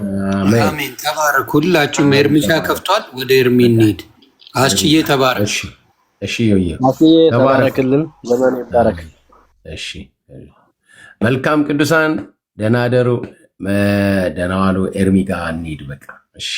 [SPEAKER 3] አሜን። ተባረኩ ሁላችሁም። ኤርሚሻ ከፍቷል። ወደ ኤርሚ እንሂድ። አስችዬ ተባረክ።
[SPEAKER 7] እሺ ዮዬ
[SPEAKER 9] ተባረክልን። ዘመን ይባረክ።
[SPEAKER 7] እሺ መልካም ቅዱሳን ደህና ደሩ፣ ደህና ዋሉ። ኤርሚ ጋር እንሂድ በቃ እሺ።